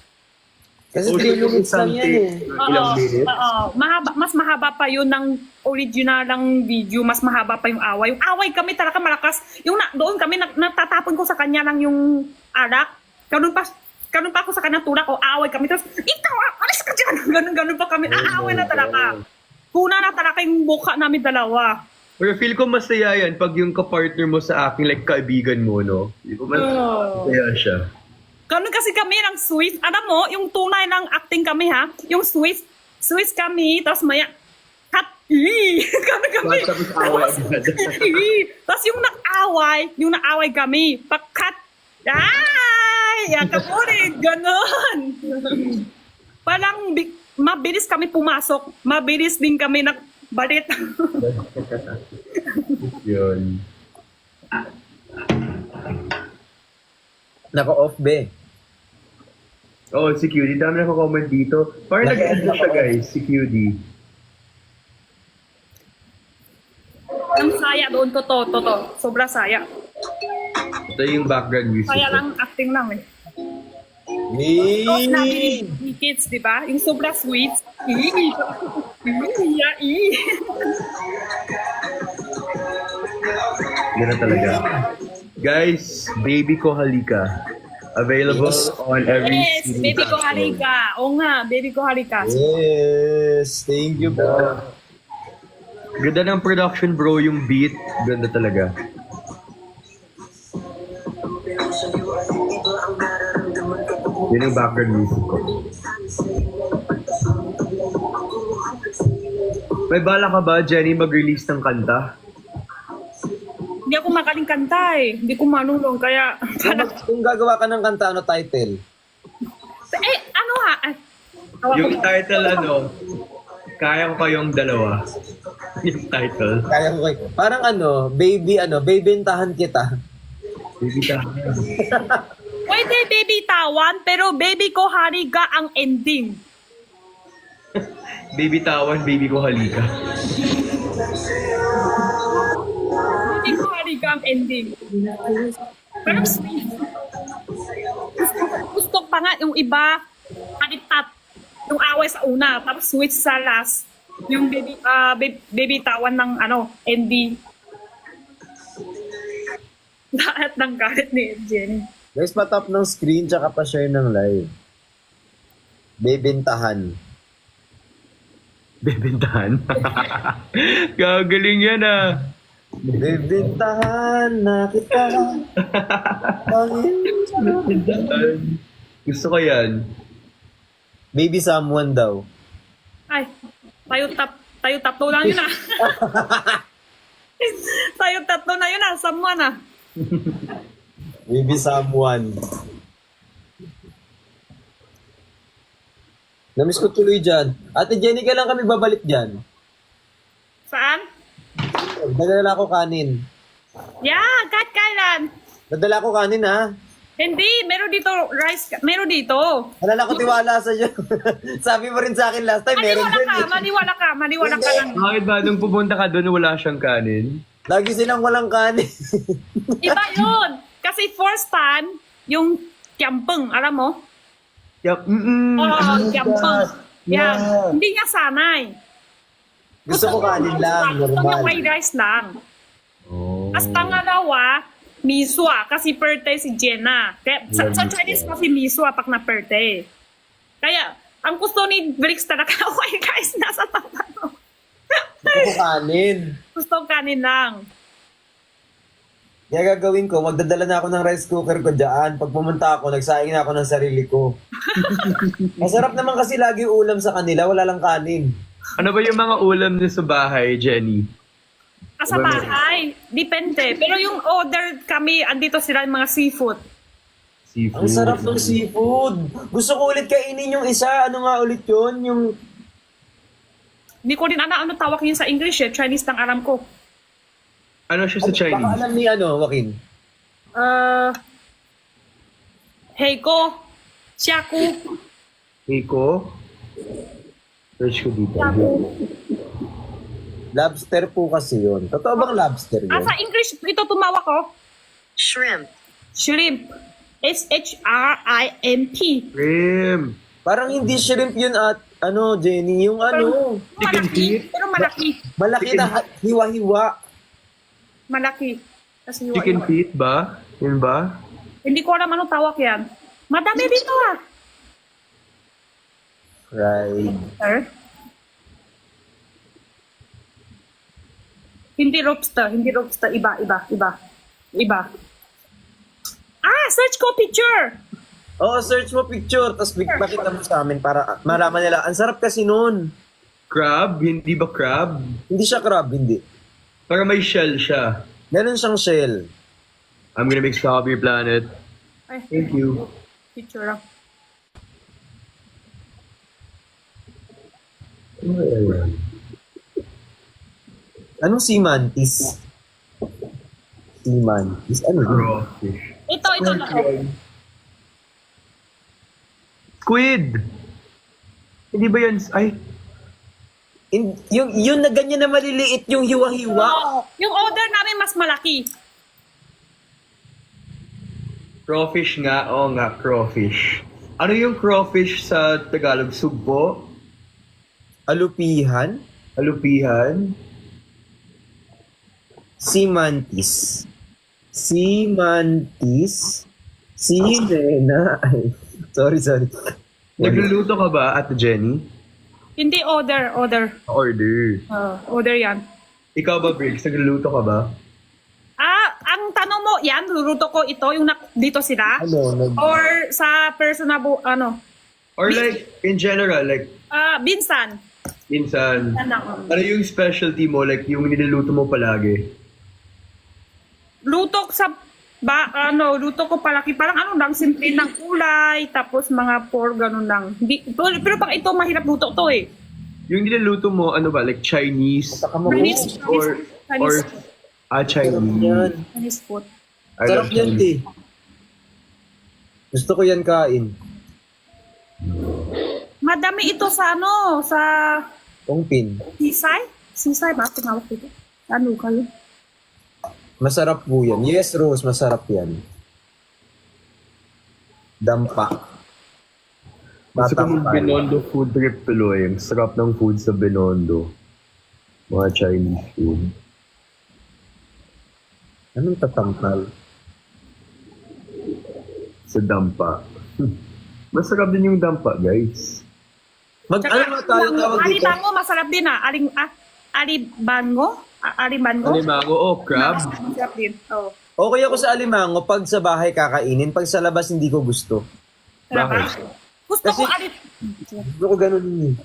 Kasi O, 3 minutes lang yan eh. Ilang minutes? Oo. Mas mahaba pa yun ng original ng video. Mas mahaba pa yung away. Yung away kami talaga malakas. Yung doon kami, natatapon ko sa kanya lang yung alak. Ganun pa ako sa kanya tulak o away kami. Tapos, ikaw, alis ka dyan. Ganun pa kami. Aaway na talaga. Kuna na talaga yung mukha namin dalawa. Pero feel ko masaya yan pag yung ka-partner mo sa akin, like kaibigan mo, no? Feel ko masaya siya. Ganun kasi kami ng Swiss. Alam mo, yung tunay ng acting kami ha. Yung Swiss kami. Tapos maya, cut. Ganun kami. Tapos away agad. Tapos yung nag-away kami. Pag-cut. Ay! Yakap mo rin. Ganun. Parang mabilis kami pumasok. Mabilis din kami nagbalit. Yun. Naka-off be. Oo, si QD. Dami naka-comment dito. Parang nag-end na siya, guys, si QD. Ang saya doon. Totoo. Sobra saya. Ito yung background music. Saya lang acting lang eh. Hey! Ni kids, di ba? Yung sobra sweet. Yan na talaga. Guys, Baby Ko Halika. Available on every Yes, streaming baby ko platform. halika. Oo nga, baby ko halika. Yes! Thank you bro. Ganda ng production, bro. Yung beat, ganda talaga. Yan yung background music ko. May bala ka ba, Jenny, mag-release ng kanta? Hindi ako magaling kanta eh. Hindi ko manulong, kaya... Kung gagawa ka ng kanta, ano title? ano ha? Yung title, Kaya ko kayong dalawa. Yung title. Kaya ko kayo. Parang babyntahan kita. Baby ka. Pwede baby tawan, pero baby ko hariga ang ending. Baby tawan, baby ko halika. Baby ko hariga ang ending. Pero sweet. Gusto pa nga yung iba, halitat. Yung away sa una, tapos switch sa last. Yung baby tawan ng ending. Lahat ng galit ni Jenny. Guys, patap ng screen tsaka pa-share ng live. Babyntahan. Bebentahan. Gagaling yan Babyntahan na kita. Gusto ko yan. Maybe someone daw. Ay, tayo tatlo lang yun tayo tatlo na yun someone Maybe someone. Namiss ko tuloy dyan. Ate Jenny, kailan kami babalik dyan? Saan? Dadala ko kanin. Yeah, kahit kailan. Dadala ko kanin ha. Hindi, meron dito rice, meron dito. Wala na ako tiwala sa iyo. Sabi mo rin sa akin last time, meron din. Maniwala ka lang. Bakit ba nung pumunta ka doon wala siyang kanin? Lagi silang walang kanin. Iba yun. Kasi first time, yung kiampeng, alam mo? Yup. Mm-mm. Oh, yampang. Yan. Yeah. Hindi niya sanay. Gusto ko kanin lang, Gusto niya normal. white rice lang. Oh. As pangalawa, miswa. Kasi birthday si Jenna. Kaya, sa Chinese kasi miswa pag na birthday. Kaya, ang gusto ni Briggs talaga, white rice nasa tatanong. Gusto ko kanin. Gusto kanin lang. Kaya gagawin ko, magdadala na ako ng rice cooker ko dyan. Pag pumunta ako, nagsaing na ako ng sarili ko. Masarap naman kasi lagi ulam sa kanila, wala lang kanin. Ano ba yung mga ulam niyo sa bahay, Jenny? Sa bahay, depende. Pero yung order kami, andito sila yung mga seafood. Seafood. Ang sarap ng seafood. Gusto ko ulit kainin yung isa. Ano nga ulit yun? Yung Hindi ko rin ano tawag yun sa English eh. Chinese lang alam ko. Ano siya sa baka Chinese? alam ni Joaquin. Heiko, Xiaku, Hiko? Search ko dito. Xiaku. Lobster po kasi yun. Totoo bang lobster yun? Sa English, ito tumawa ko. Shrimp. Shrimp. S-H-R-I-M-P. Shrimp. Parang hindi shrimp yun at Jenny, yung Chicken feet? Pero malaki. malaki na hiwa-hiwa. Malaki. Kasi Chicken feet ba? Yun ba? Hindi ko alam anong tawag yan. Madami dito ah. Fried. Sir? Hindi lobster. Iba. Search ko picture. Oo, search mo picture, tapos pakita mo sa amin para malaman nila. Ang sarap kasi nun. Crab? Hindi ba crab? Hindi siya crab, hindi. Para may shell siya. Meron siyang shell. I'm gonna make Strawberry Planet. Ay, Thank you. picture lang. Anong sea mantis? Sea mantis? Ano yun? Crawfish. Ito na ko. Squid! Hindi ba yan? Ay, Yung na ganyan na maliliit, yung hiwa-hiwa. Yung order namin mas malaki. crawfish nga. Oo nga, crawfish. Ano yung crawfish sa Tagalog? Sugpo? Alupihan. Alupihan? Sea mantis. Sea mantis. Sirena. Ay, sorry. Nagluluto ka ba, Ate Jenny? Hindi order. Order. Order yan. Ikaw ba, Briggs? Nagluluto ka ba? Ang tanong mo, yan, luluto ko ito, yung dito sila? Or sa personal, Or like, in general, like, binsan. minsan, Ano? ano yung specialty mo, like, yung niluluto mo palagi? Luto luto ko palaki, parang lang, simple ng kulay, tapos mga pork, ganun lang. Pero pag ito, mahirap luto to eh. Yung niluluto mo, ano ba, like Chinese? Chinese Chinese. Chinese food. I Sarap love yan, Chinese. ti. Gusto ko yan kain. Madami ito sa sa Ongpin. Sisay? Sisay ba? Tinawag dito. Ano kayo? Masarap po yan. Yes, Rose, masarap yan. Dampa. Gusto ko ng Batang Binondo food trip tuloy. Ang sarap ng food sa Binondo. Mga Chinese food. Anong tatampal? Sa Dampa. Masarap din yung Dampa, guys. Ano na tayo tawag dito? Alibango, masarap din ah. Alibango? Alibango? Alimango, crab. Masarap din. Oh. Okay ako sa alimango pag sa bahay kakainin. Pag sa labas hindi ko gusto. Sarap Bakit? ah. Gusto ko Gusto ko ganun yun.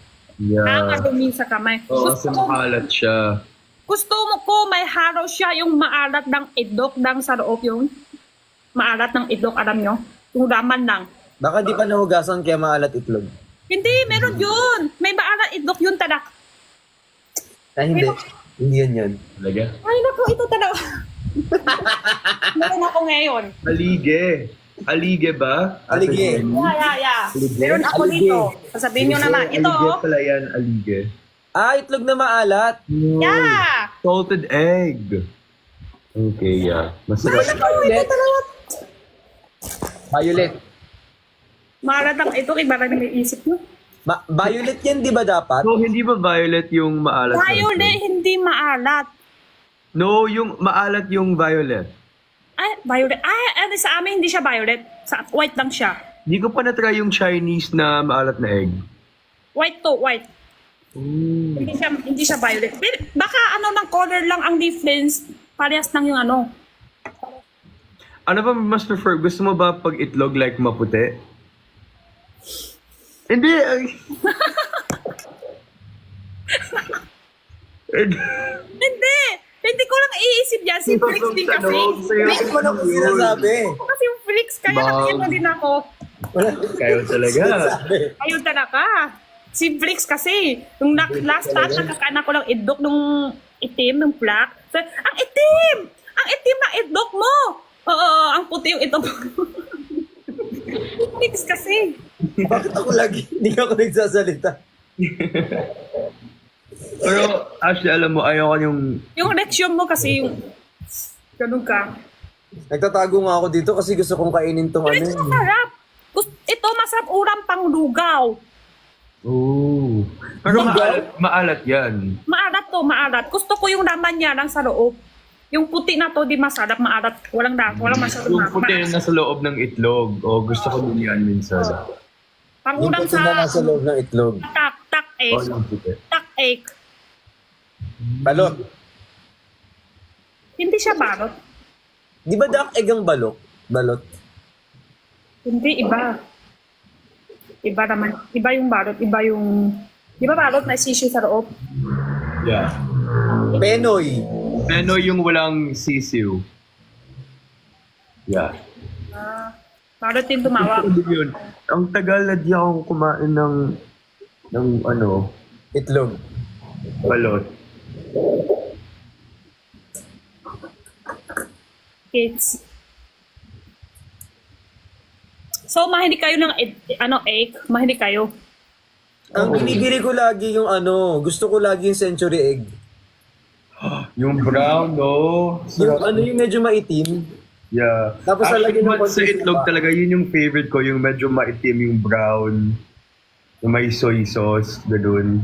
Yeah. nakakadumi sa kamay. Oo, kasi makalat siya. Gusto mo ko may haro siya yung maalat ng itlog ng sa loob yung maalat ng itlog, alam nyo? Yung laman lang. Baka di pa nahugasan kaya maalat itlog. Hindi, meron yun. May maalat itlog yun tadak. Hindi. Hindi yan. Talaga? Ay, naku, ito talaga. Meron ako ngayon. Alige ba? Alige. Yeah. Alige? Meron ako Alige. dito. Sasabihin nyo naman. Ito, Alige oh. pala yan, alige. Itlog na maalat. Yeah. Salted egg. Okay, yeah. Masarap. Violet. Violet. Maalat ang ito, iba na may isip mo. Violet yan, di ba dapat? So, hindi ba violet yung maalat? na Violet, ito? hindi maalat. No, yung maalat yung violet. Ay, violet. Ay, ano, sa amin hindi siya violet. Sa white lang siya. Hindi ko pa na-try yung Chinese na maalat na egg. White to, white. Hindi siya violet. Pero baka ano ng color lang ang difference. Parehas lang yung ano. Ano ba mas prefer? Gusto mo ba pag itlog like maputi? Hindi. Hindi! Hindi ko lang iisip yan. Si Flix din kasi. Hindi ko lang sinasabi. Kasi yung Flix, kaya Ma'am. nakita din ako. Kayo talaga. Ayun talaga. Si Flix kasi. Yung last time, nakakaana ko lang idok nung itim, ng black. So, ang itim! Ang itim na idok mo! Oo, ang puti yung idok mo. Flix kasi. Bakit ako lagi? Hindi ako nagsasalita. Pero actually, alam mo, ayoko yung... Yung reaction mo kasi yung... Ganun ka. Nagtatago nga ako dito kasi gusto kong kainin tong Pero ano. ito masarap. Ito masarap ulam pang lugaw. Oh. Pero maalat yan. Maalat to, maalat. Gusto ko yung laman niya lang sa loob. Yung puti na to, di masarap, maalat. Walang masyadong Yung puti na nasa loob ng itlog. O gusto ko din yan minsan. Pang Yung ulam puti na nasa sa loob ng itlog. tak O egg. yung puti. Tak egg. Balot. Hindi siya balot. Di ba duck egg ang balot? Balot. Hindi, iba. Iba naman. Iba yung balot. Iba yung... Di ba balot na sisyo sa loob? Yeah. Penoy. Pero yung walang sisiw. Yeah. Balot din tumawa. Ano yun? Ang tagal na di ako kumain ng ano, Itlog. balot. Kids. So, mahilig kayo ng egg? Mahilig kayo? Ang binibili ko lagi yung ano, gusto ko lagi yung century egg. Yung brown, no? Yung ano yung medyo maitim. Yeah. Tapos Actually, lalagyan ng sa konti itlog suka. talaga, yun yung favorite ko. Yung medyo maitim, yung brown. Yung may soy sauce, gano'n.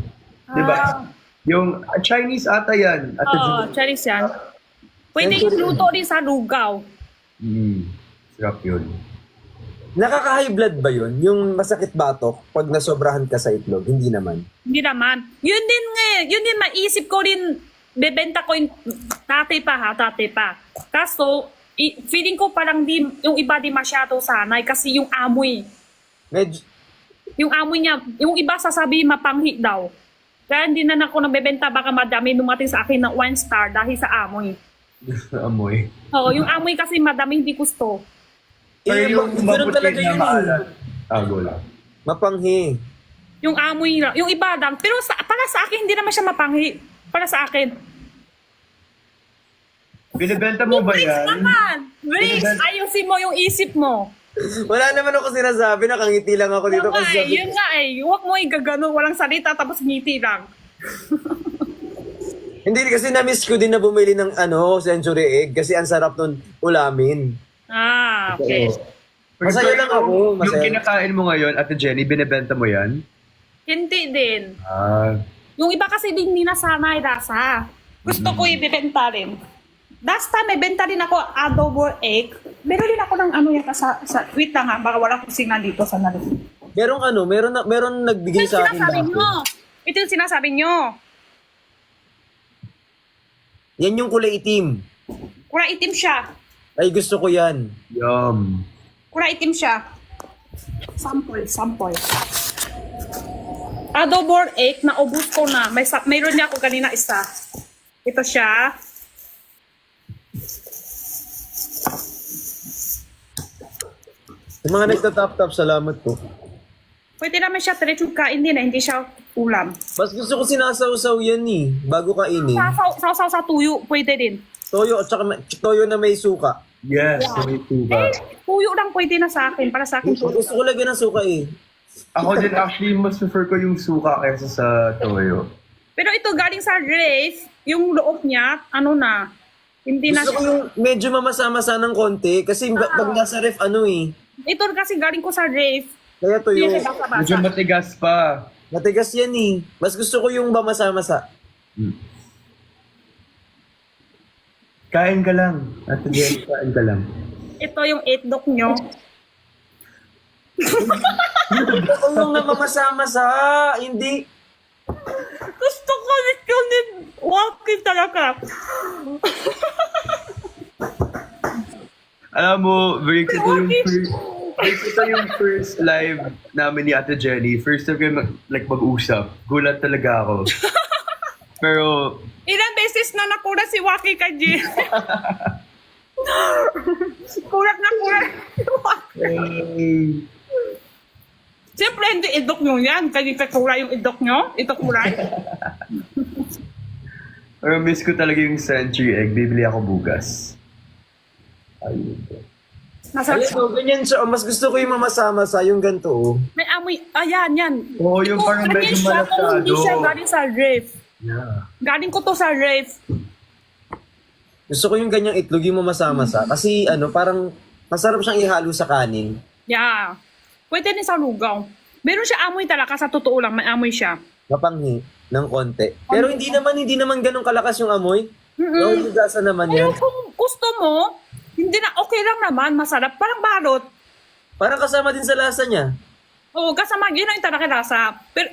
Diba? Yung Chinese ata yan. At Oo, Chinese yan. Pwede yung luto din sa lugaw. Sarap yun. Nakaka-high blood ba yun? Yung masakit batok pag nasobrahan ka sa itlog? Hindi naman. Hindi naman. Yun din nga, yun din maisip ko rin, bebenta ko yung dati pa. Kaso, feeling ko parang yung iba di masyado sanay kasi yung amoy. Medyo, Yung amoy niya, yung iba sasabihin mapanghi daw. Kaya hindi na ako nabebenta, baka madami dumating sa akin ng 1 star dahil sa amoy. Amoy. Oo, yung amoy kasi madami hindi gusto. yung ganun talaga yun eh. Tago lang. Mapanghi. Yung amoy lang, yung iba lang. Pero para sa akin, hindi naman siya mapanghi. Para sa akin. Binibenta mo ba Briggs yan? naman! Briggs, ayusin mo yung isip mo. Wala naman ako sinasabi, nakangiti lang ako dito. Kasi Yun nga eh. Huwag mo igagano, walang salita tapos ngiti lang. hindi kasi na-miss ko din na bumili ng ano, century egg kasi ang sarap nun ulamin. Ah, okay. Masaya lang ako, masaya. Yung kinakain mo ngayon, Ate Jenny, binibenta mo yan? Hindi din. Yung Yung iba kasi din hindi nasanay rasa. Gusto ko ibibenta rin. Last time, may benta din ako adobo egg. Meron din ako ng ano yan sa wait lang ha, baka wala kusina dito sa nalit. Merong ano, meron nagbigay Ito yung sa akin sinasabi dati. nyo. Ito yung sinasabi nyo. Yan yung kulay itim. Kura itim siya. Ay, gusto ko yan. Yum. Kura itim siya. Sample. Adobo egg, naubos ko na. Mayroon niya ako kanina isa. Ito siya. Yung mga nagtatap-tap, salamat po. Pwede naman siya diretsong kain din hindi siya ulam. Mas gusto ko sinasaw-saw yan eh, bago kainin. Sasaw sa tuyo, pwede din. Toyo at saka toyo na may suka. Yes, may tuba. Tuyo lang pwede na sa akin, para sa akin tuyo. Gusto ko lagyan ng suka eh. Ako din actually, mas prefer ko yung suka kaysa sa toyo. Pero ito galing sa ref, yung loob niya, ano na, hindi na Gusto ko siya. yung medyo mamasa-masa ng konti kasi pag nasa ref ano eh. Ito kasi galing ko sa ref, Kaya Hindi tuyo. siya basa-basa. Medyo matigas pa. Matigas yan eh. Mas gusto ko yung bamasa-masa. Kain ka lang. Ate Jenny, kain ka lang. Ito yung 8 dok nyo. Gusto ko yung namamasa-masa. Hindi. Gusto ko ito ni Walkie talaga. Alam mo, Briggs, ito yung first live namin ni Ate Jenny. First time kayo mag-usap. Gulat talaga ako. Pero, Ilang beses na nakura si Waki kay Jill. Kurat na kurat. Siyempre, hindi idok nyo yan. Kasi kakura yung idok nyo. Ito kuray. pero miss ko talaga yung century egg. Bibili ako bugas. Ayun. Nasa, Alam mo, ganyan siya. Mas gusto ko yung mamasa-masa, yung ganito. Oh. may amoy. Ayan, yan. Oo, yung parang Ito, medyo ganyan siya kung hindi siya malasado. galing sa ref. Yeah. Galing ko to sa ref. Gusto ko yung ganyang itlog, yung mamasa-masa. Kasi ano, parang masarap siyang ihalo sa kanin. Yeah. Pwede din sa lugaw. Meron siya amoy talaga. Sa totoo lang, may amoy siya. Mapanghi ng konti. Pero hindi naman ganun kalakas yung amoy. No, yung gasa naman Pero yan. kung gusto mo, hindi na okay lang naman. Masarap. Parang balot. Parang kasama din sa lasa niya. Oo, kasama, yun ang talaga lasa. Pero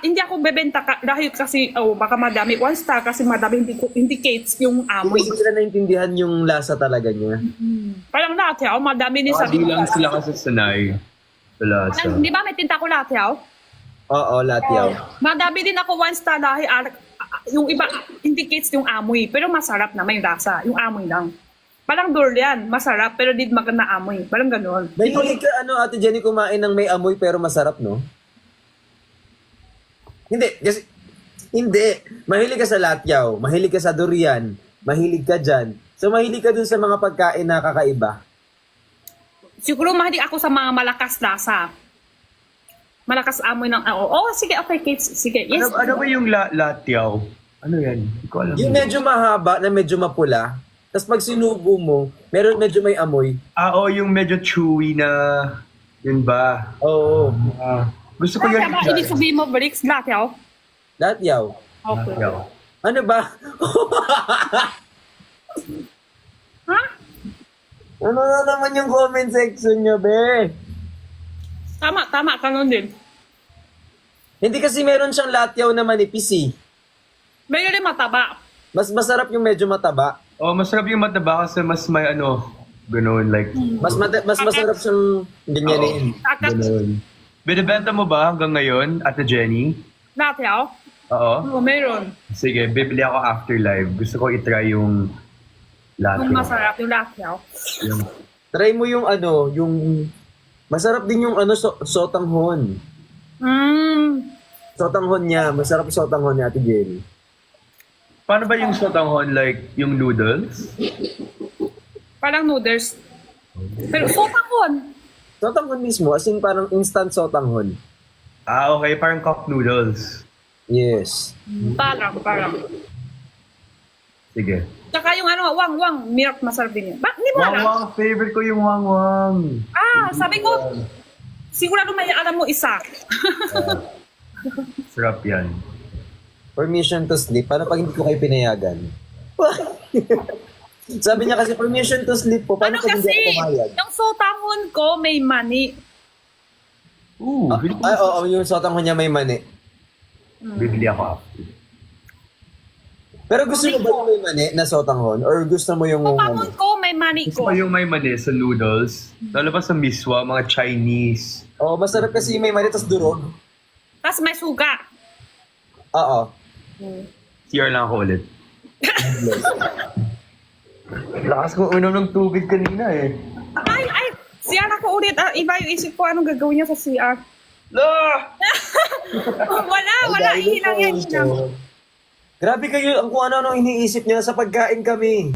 hindi ako bebenta dahil kasi, baka madami. One star kasi madami indicates yung amoy. Hindi sila naintindihan yung lasa talaga niya. Parang latiaw, madami din sa Hindi lang sila kasi sanay. Sa lasa. Di ba may tinta ko latiaw? Oo, latyaw. Madami din ako one star dahil yung iba indicates yung amoy. Pero masarap naman yung lasa. Yung amoy lang. Parang durian, masarap pero di maganda amoy. Parang gano'n. Mahilig ka, Ate Jenny, kumain ng may amoy pero masarap, no? Hindi, kasi, hindi. Mahilig ka sa latyaw, mahilig ka sa durian, mahilig ka dyan. So, mahilig ka dun sa mga pagkain na kakaiba. Siguro mahilig ako sa mga malakas lasa. Malakas amoy ng... sige, okay, Kate. Sige, yes. Ano ba yung latyaw? Ano yan? Hindi ko alam. Yung medyo mahaba na medyo mapula, tapos pag sinubo mo, medyo may amoy. Yung medyo chewy na... Yun ba? Oo. Gusto ko yun. Ibig sabihin mo, Bricks, latiaw? Latyaw. Okay. Latyaw. Ano ba? Ha? Ano na naman yung comment section nyo, be? Tama, kanon din. Hindi kasi meron siyang latyaw na manipis eh. Meron rin mataba. Mas masarap yung medyo mataba. Masarap yung mataba kasi mas may ganoon, like, Mas masarap siyang ganyanin. Takat, ganoon. Binibenta mo ba hanggang ngayon, Ate Jenny? latiaw? Oo. Oo, meron. Sige, bibili ako after live. Gusto ko itry yung latte. Yung masarap, yung latiaw. Yung, Try mo yung yung masarap din yung sotanghon. Sotanghon niya, masarap yung sotanghon ni Ate Jenny. paano ba yung sotanghon, like, yung noodles? Parang noodles. Pero sotanghon. Sotanghon mismo, as in parang instant sotanghon. Okay, parang cup noodles. Yes. Parang. Sige. Tsaka yung wang milk, masarap din yun. Hindi mo alam? Wang-wang, favorite ko yung wang-wang. Sabi ko, sigurado may alam mo isa. Sarap yan. Permission to sleep. Paano pag hindi ko kayo pinayagan? Sabi niya kasi permission to sleep po. Paano pag hindi kasi, ako pumayag? yung sotanghon ko may mani. Oo, yung sotanghon niya may mani. Bibili ako after. Pero gusto mo ba yung may mani na sotanghon? Or gusto mo yung Sotanghon ko may mani Gusto ko. ko yung may mani sa noodles. Lalo pa sa miswa, mga Chinese. Oo, masarap kasi yung may mani, tas durog. Tapos may suga. Oo. CR lang ako ulit. Lakas kong uminom ng tubig kanina eh. Ay, CR ako ulit. Iba yung isip ko anong gagawin niya sa CR. wala. Ihilang yan. Grabe kayo, ang kung ano-ano iniisip niya sa pagkain kami.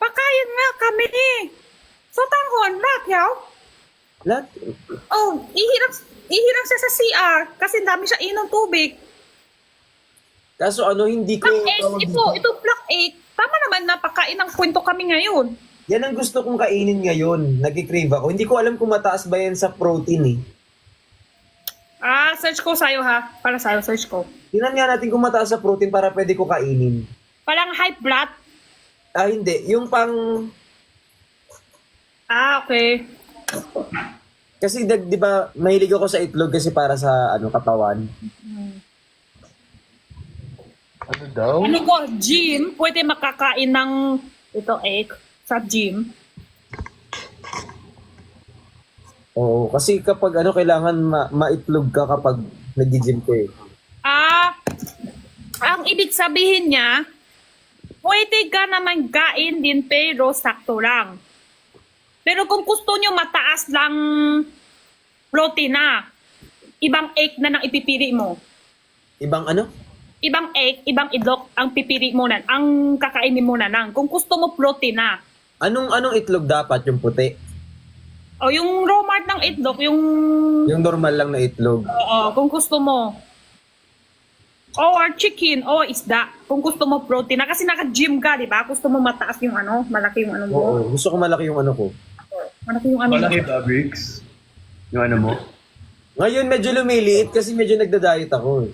Pakain nga kami eh. Sotanghon, latiaw. Lahat. Ihirang siya sa CR kasi dami siya inom tubig. Kaso hindi ko... Black 8, ito Black 8. Tama naman na pakain ng kwento kami ngayon. Yan ang gusto kong kainin ngayon. Nag-crave ako. Hindi ko alam kung mataas ba yan sa protein eh. Search ko sa'yo ha. Para sa'yo, search ko. Tingnan nga natin kung mataas sa protein para pwede ko kainin. Palang high blood. Hindi. Yung pang... Okay. Kasi di ba, mahilig ako sa itlog kasi para sa katawan. Ano daw? Ano ko, gym, pwede makakain ng ito egg sa gym. Oo, kasi kapag kailangan maitlog ka kapag nag-gym ka eh. Ang ibig sabihin niya, pwede ka naman kain din pero sakto lang. Pero kung gusto nyo mataas lang protein na, ibang egg na nang ipipili mo. Ibang Ibang egg, ibang itlog ang pipili mo na, ang kakainin mo na lang. Kung gusto mo protein na. Anong itlog dapat? Yung puti? O yung raw mart ng itlog, yung... Yung normal lang na itlog? Oo, kung gusto mo. Or chicken, o isda. Kung gusto mo protein na. Kasi naka-gym ka, di ba? Gusto mo mataas yung malaki yung mo. Oo, gusto ko malaki yung ko. Malaki yung Malaki ba, Briggs? Yung mo? Ngayon medyo lumiliit kasi medyo nagda-diet ako eh.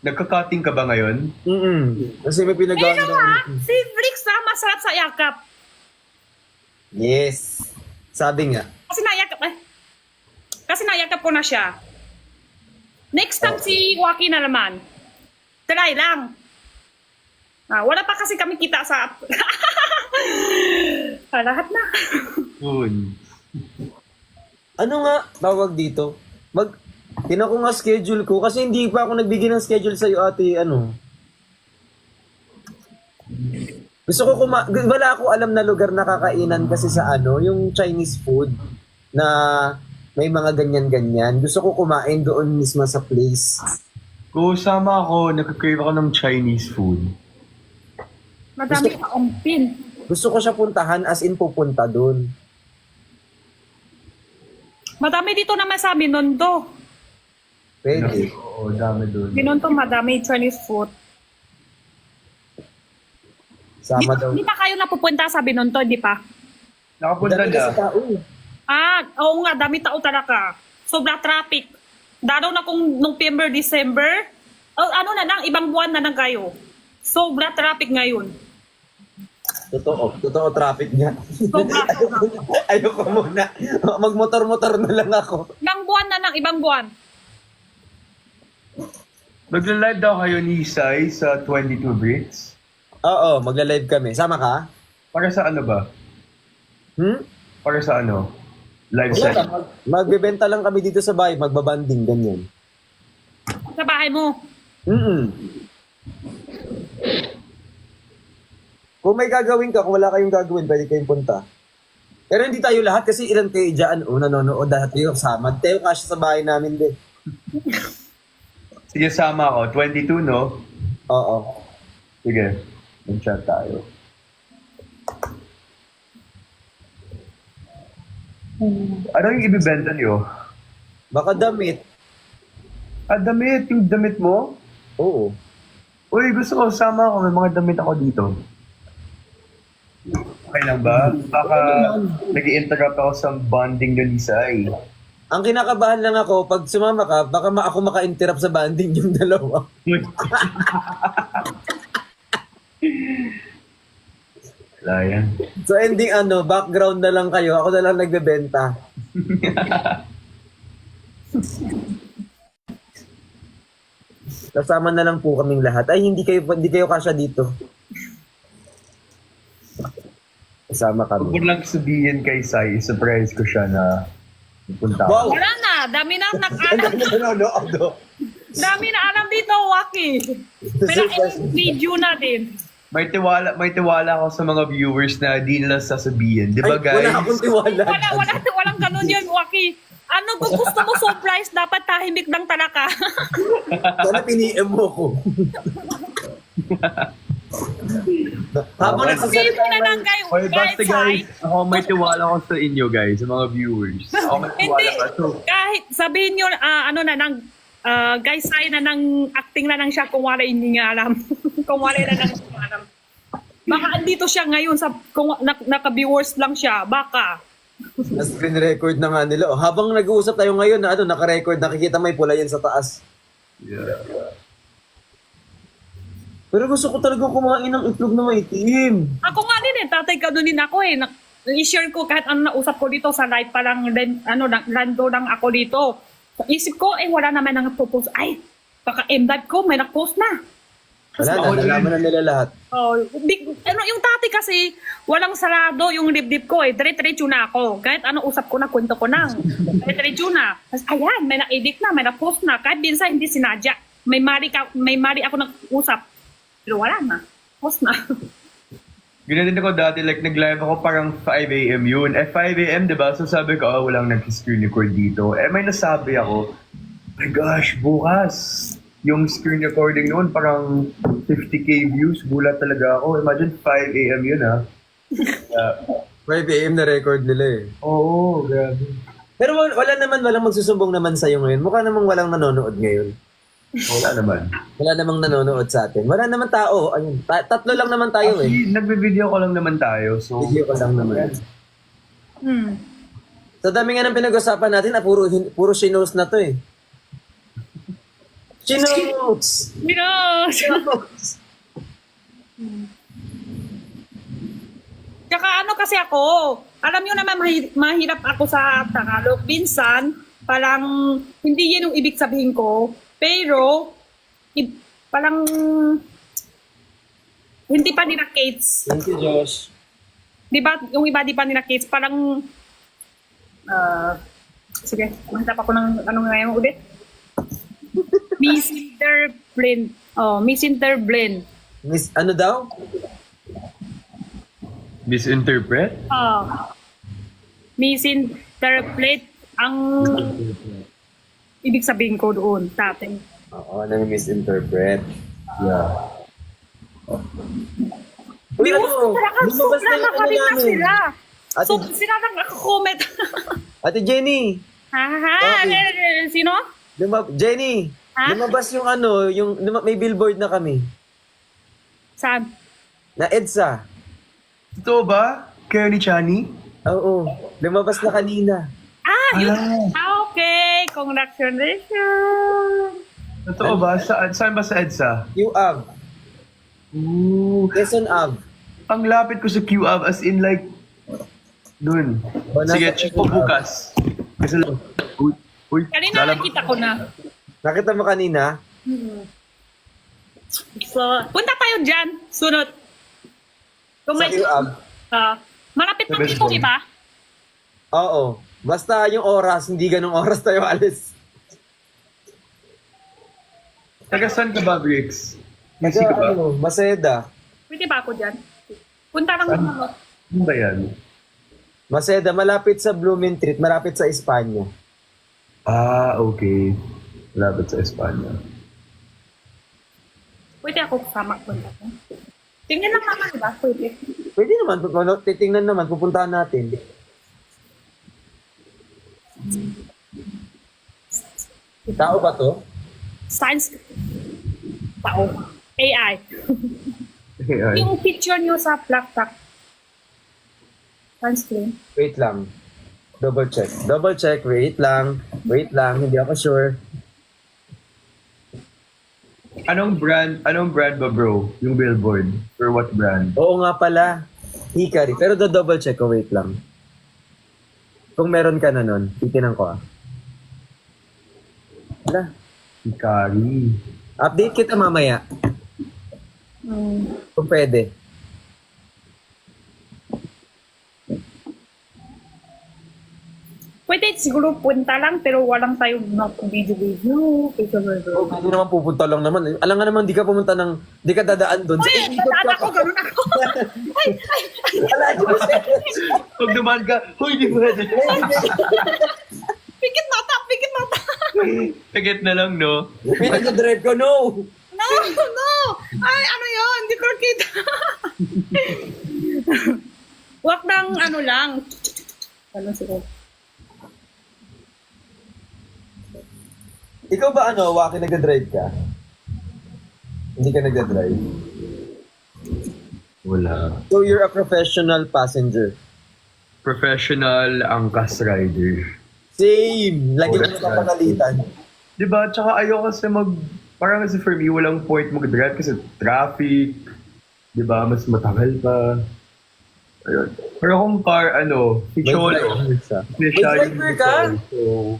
Nagka-cutting ka ba ngayon? Kasi may Pero pinagawa. si Bricks masarap sa yakap. Yes. Sabi nga. Kasi nayakap ko na siya. Next time si Waki na naman. Try lang. Wala pa kasi kami kita sa... Lahat na. Yun. Ano nga tawag dito? Tina ko nga schedule ko kasi hindi pa ako nagbigay ng schedule sa'yo ate Gusto ko wala ako alam na lugar na kakainan kasi sa yung Chinese food na may mga ganyan-ganyan. Gusto ko kumain doon mismo sa place. Kung sama ako, nagka-crave ako ng Chinese food. Madami ka umpin. Gusto ko siya puntahan as in pupunta doon. Madami dito naman sa Binondo. Pwede. Oo, dami doon. Binondo madami Chinese food. Sama daw. Di pa kayo napupunta sa Binondo, di pa? Nakapunta Dami kasi na. tao. Oo nga, dami tao talaga. Sobra traffic. Daraw na kung November, December, ibang buwan na lang kayo. Sobra traffic ngayon. Totoo traffic niya. Sobra. Ayoko muna. Magmotor-motor na lang ako. Ibang buwan na lang, ibang buwan. Magla-live daw kayo ni Sai sa 22 Brits. Oo, magla-live kami. Sama ka? Para sa ano ba? Para sa ano? Live Wala set. lang. Magbebenta lang kami dito sa bahay. Magbabanding, ganyan. Sa bahay mo. Kung may gagawin ka, kung wala kayong gagawin, pwede kayong punta. Pero hindi tayo lahat kasi ilan kayo dyan nanonood. Lahat kayo kasama. Tayo kasi sa bahay namin din. Sige, sama ako. 22, no? Oo. Sige. Mag-chat tayo. Ano yung ibibenta niyo? Baka damit. Damit. Yung damit mo? Oo. Uy, gusto ko sama ako. May mga damit ako dito. Okay lang ba? Baka nag-i-interrupt ako sa bonding ni Sai. Ang kinakabahan lang ako, pag sumama ka, baka ako maka-interrupt sa banding yung dalawa. Wala yan. So ending background na lang kayo, ako na lang nagbebenta. Kasama na lang po kaming lahat. Ay, hindi kayo kasya dito. Kasama Huwag mo kami. lang sabihin kay Sai, surprise ko siya na pupunta ako. Wow! Wala na. Dami na nag-alam. Dami na alam dito, Waki. Pero video natin. May tiwala ako sa mga viewers na di nila sasabihin. Di ba, Ay, guys? wala akong tiwala. Walang ganun yun, Waki. Kung gusto mo surprise, dapat tahimik lang talaga. Sana piniem mo ko. Habang Sabihin nagsasalita mo na lang naman, kayo, Hoy, basta guys, Sai. ako may tiwala ko sa inyo guys, sa mga viewers. Ako may Hindi, tiwala ka. So, kahit sabihin nyo, guys, Sai na nang acting na lang siya kung wala hindi nga alam. Kung wala na lang siya alam. Baka andito siya ngayon, kung naka-viewers lang siya, baka. Na screen record na nga nila. Oh, habang nag-uusap tayo ngayon na naka-record, nakikita may pula yan sa taas. Yeah. Pero gusto ko talaga kumain ng itlog na maitim. Ako nga din tatay ka din ako i-share ko kahit ano nausap ko dito sa live parang rando lang ako dito. Isip ko, wala naman nang post. Ay, baka MDAD ko, may nag-post na. Wala na, nalaman na nila lahat. Oh, yung tati kasi, walang sarado yung dibdib ko dire-diretso na ako. Kahit ano usap ko na, kwento ko na. Dire-diretso na. Tapos, ayan, may na-edit na, may na-post na. Kahit minsan hindi sinadya. May mali ako nag-usap. Pero wala na. Post na. Ganyan din ako dati, like nag-live ako parang 5 a.m. yun. 5 a.m. diba? So sabi ko, walang nag-screen record dito. May nasabi ako, my gosh, bukas. Yung screen recording noon, parang 50k views. Gulat talaga ako. Imagine 5 a.m. yun, ha? 5 a.m. na record nila eh. Oo, grabe. Pero walang magsusumbong naman sa'yo ngayon. Mukha namang walang nanonood ngayon. Wala naman. Wala namang nanonood sa atin. Wala naman tao. Ayun, tatlo lang naman tayo eh. Actually, nagbe-video ko lang naman tayo. So, Video ko lang naman. Hmm. Sa dami nga ng pinag-usapan natin, puro shinos na to eh. Shinos! Binos! Tsaka ano kasi ako, alam nyo naman mahirap ako sa Tagalog. Minsan, parang hindi yan yung ibig sabihin ko, pero parang hindi pa nila Kates. Thank you, Josh. Di ba, yung iba di pa nila Kates, parang sige, mahanap ako ng anong ngayon ulit. Misinterblend. Oh, misinterblend. Ano daw? misinterpret? Misinterpret ang ibig sabihin ko doon, dati. Oo, nami-misinterpret. Yeah. Uy, Di ano? Lumabas na yung ano nakakalit na namin. sila. Ate, So, sila nang comment. Ate Jenny, Sino? Jenny, Ha? lumabas yung may billboard na kami. Saan? Na EDSA. Totoo ba? Kayo ni Chani? Oo, lumabas na kanina. Yun. Okay. Congratulations. Totoo ba? Saan ba sa EDSA? QAV. Ooh. Quezon Ave. Ang lapit ko sa QAV as in like, dun. Oh, nasa Sige, check ko QAV. bukas. Kasi lang, uy, Kanina nakita ko na. Nakita mo kanina? So, punta tayo dyan. Sunod. Kung Sa may... QAV. Malapit na Sa dito, Best di ba? Oo. Basta yung oras, hindi ganong oras tayo alis. taga saan ka ba, Briggs? Busy ka ba? Maseda. Pwede ba ako dyan? Punta lang ako. Ano ba yan? Maseda, malapit sa Blumentritt, malapit sa Espanya. Okay. Malapit sa Espanya. Pwede ako kasama punta ko. Tingnan lang naman, di ba? Pwede. Pwede naman, titingnan naman, pupuntahan natin. Tao ba to? Science. Tao. AI. Ay. Yung picture nyo sa laptop. Science screen. Wait lang. Double check. Double check. Wait lang. Wait lang. Hindi ako sure. Anong brand ba, bro? Yung billboard? Or what brand? Oo nga pala. Hikari. Pero double check ko. Wait lang. Kung meron ka na nun, titinan ko Wala. Hikari. Update kita mamaya. Kung pwede. Pwede siguro punta lang pero walang tayo na video. Oh, pwede naman pupunta lang naman. Alam nga naman, di ka pumunta di ka dadaan doon. Uy, dadaan ako, ganun ako. Pag dumaan ka, huy, di pwede. Pikit mata, pikit mata. Taget na lang, no? Pinag-drive ko, no! No, no. Ay, ano yun? Hindi ko kita. Wag ng ano lang. Ano siguro? Ikaw ba Waki, nag-drive ka? Hindi ka nag-drive? Wala. So you're a professional passenger? professional angkas rider. Same. Lagi na napapagalitan. Diba? Tsaka ayoko kasi parang kasi for me, walang point mag-drive kasi traffic. Diba? Mas matagal pa. Ayun. Pero kung si May Cholo. driver ka? Kasi May siya yung driver ka? motor, So,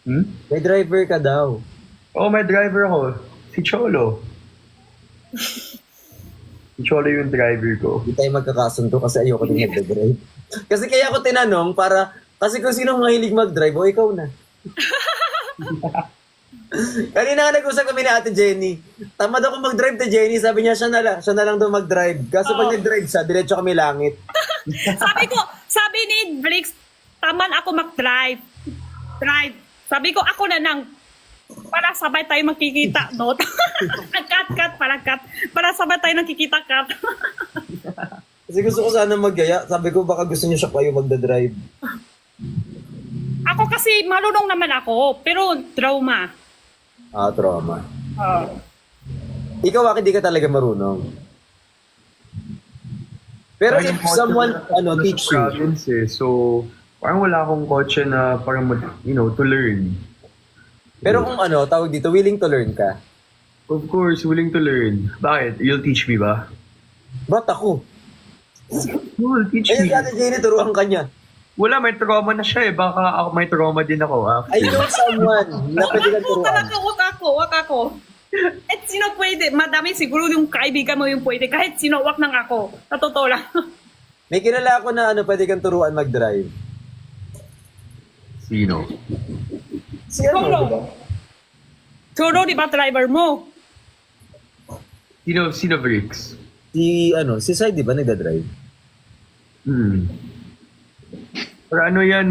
Hmm? May driver ka daw. Oh, may driver ako. Si Cholo. Si Cholo yung driver ko. Hindi tayo magkakasundo kasi ayoko din mag-drive. Kasi kaya ako tinanong kasi kung sino mahilig mag-drive, o ikaw na. Kanina nga nag-usap kami ni Ate Jenny. Tamad ako mag-drive to Jenny. Sabi niya, siya na lang daw mag-drive. Kaso pag nag-drive siya, diretso kami langit. sabi ni Briggs, taman ako mag-drive. Sabi ko, ako na nang para sabay tayo magkikita, no? Cut. Para sabay tayo nakikita-cut. Kasi gusto ko sana maggaya. Sabi ko, baka gusto niyo siya kayo magdadrive. Ako kasi marunong naman ako, pero trauma. Trauma. Oh. Ikaw, Aki, di ka talaga marunong. Pero if someone, teach you. Province So, parang wala akong kotse na parang, to learn. Pero kung tawag dito, willing to learn ka. Of course, willing to learn. Bakit? You'll teach me ba? Ba't ako? You'll teach Ayun me. si Ate Jenny, turuan ka niya. Wala, may trauma na siya eh. Baka may trauma din ako. I know someone na pwede kang turuan. Talaga, wag ako. Kahit sino pwede, madami siguro yung kaibigan mo yung pwede. Kahit sino, wag nang ako. Sa totoo lang. May kilala ako na pwede kang turuan mag-drive. Sino? Si diba? Turo, di ba driver mo? Sino Bricks? Si Sai, di ba nagda-drive? Pero yan,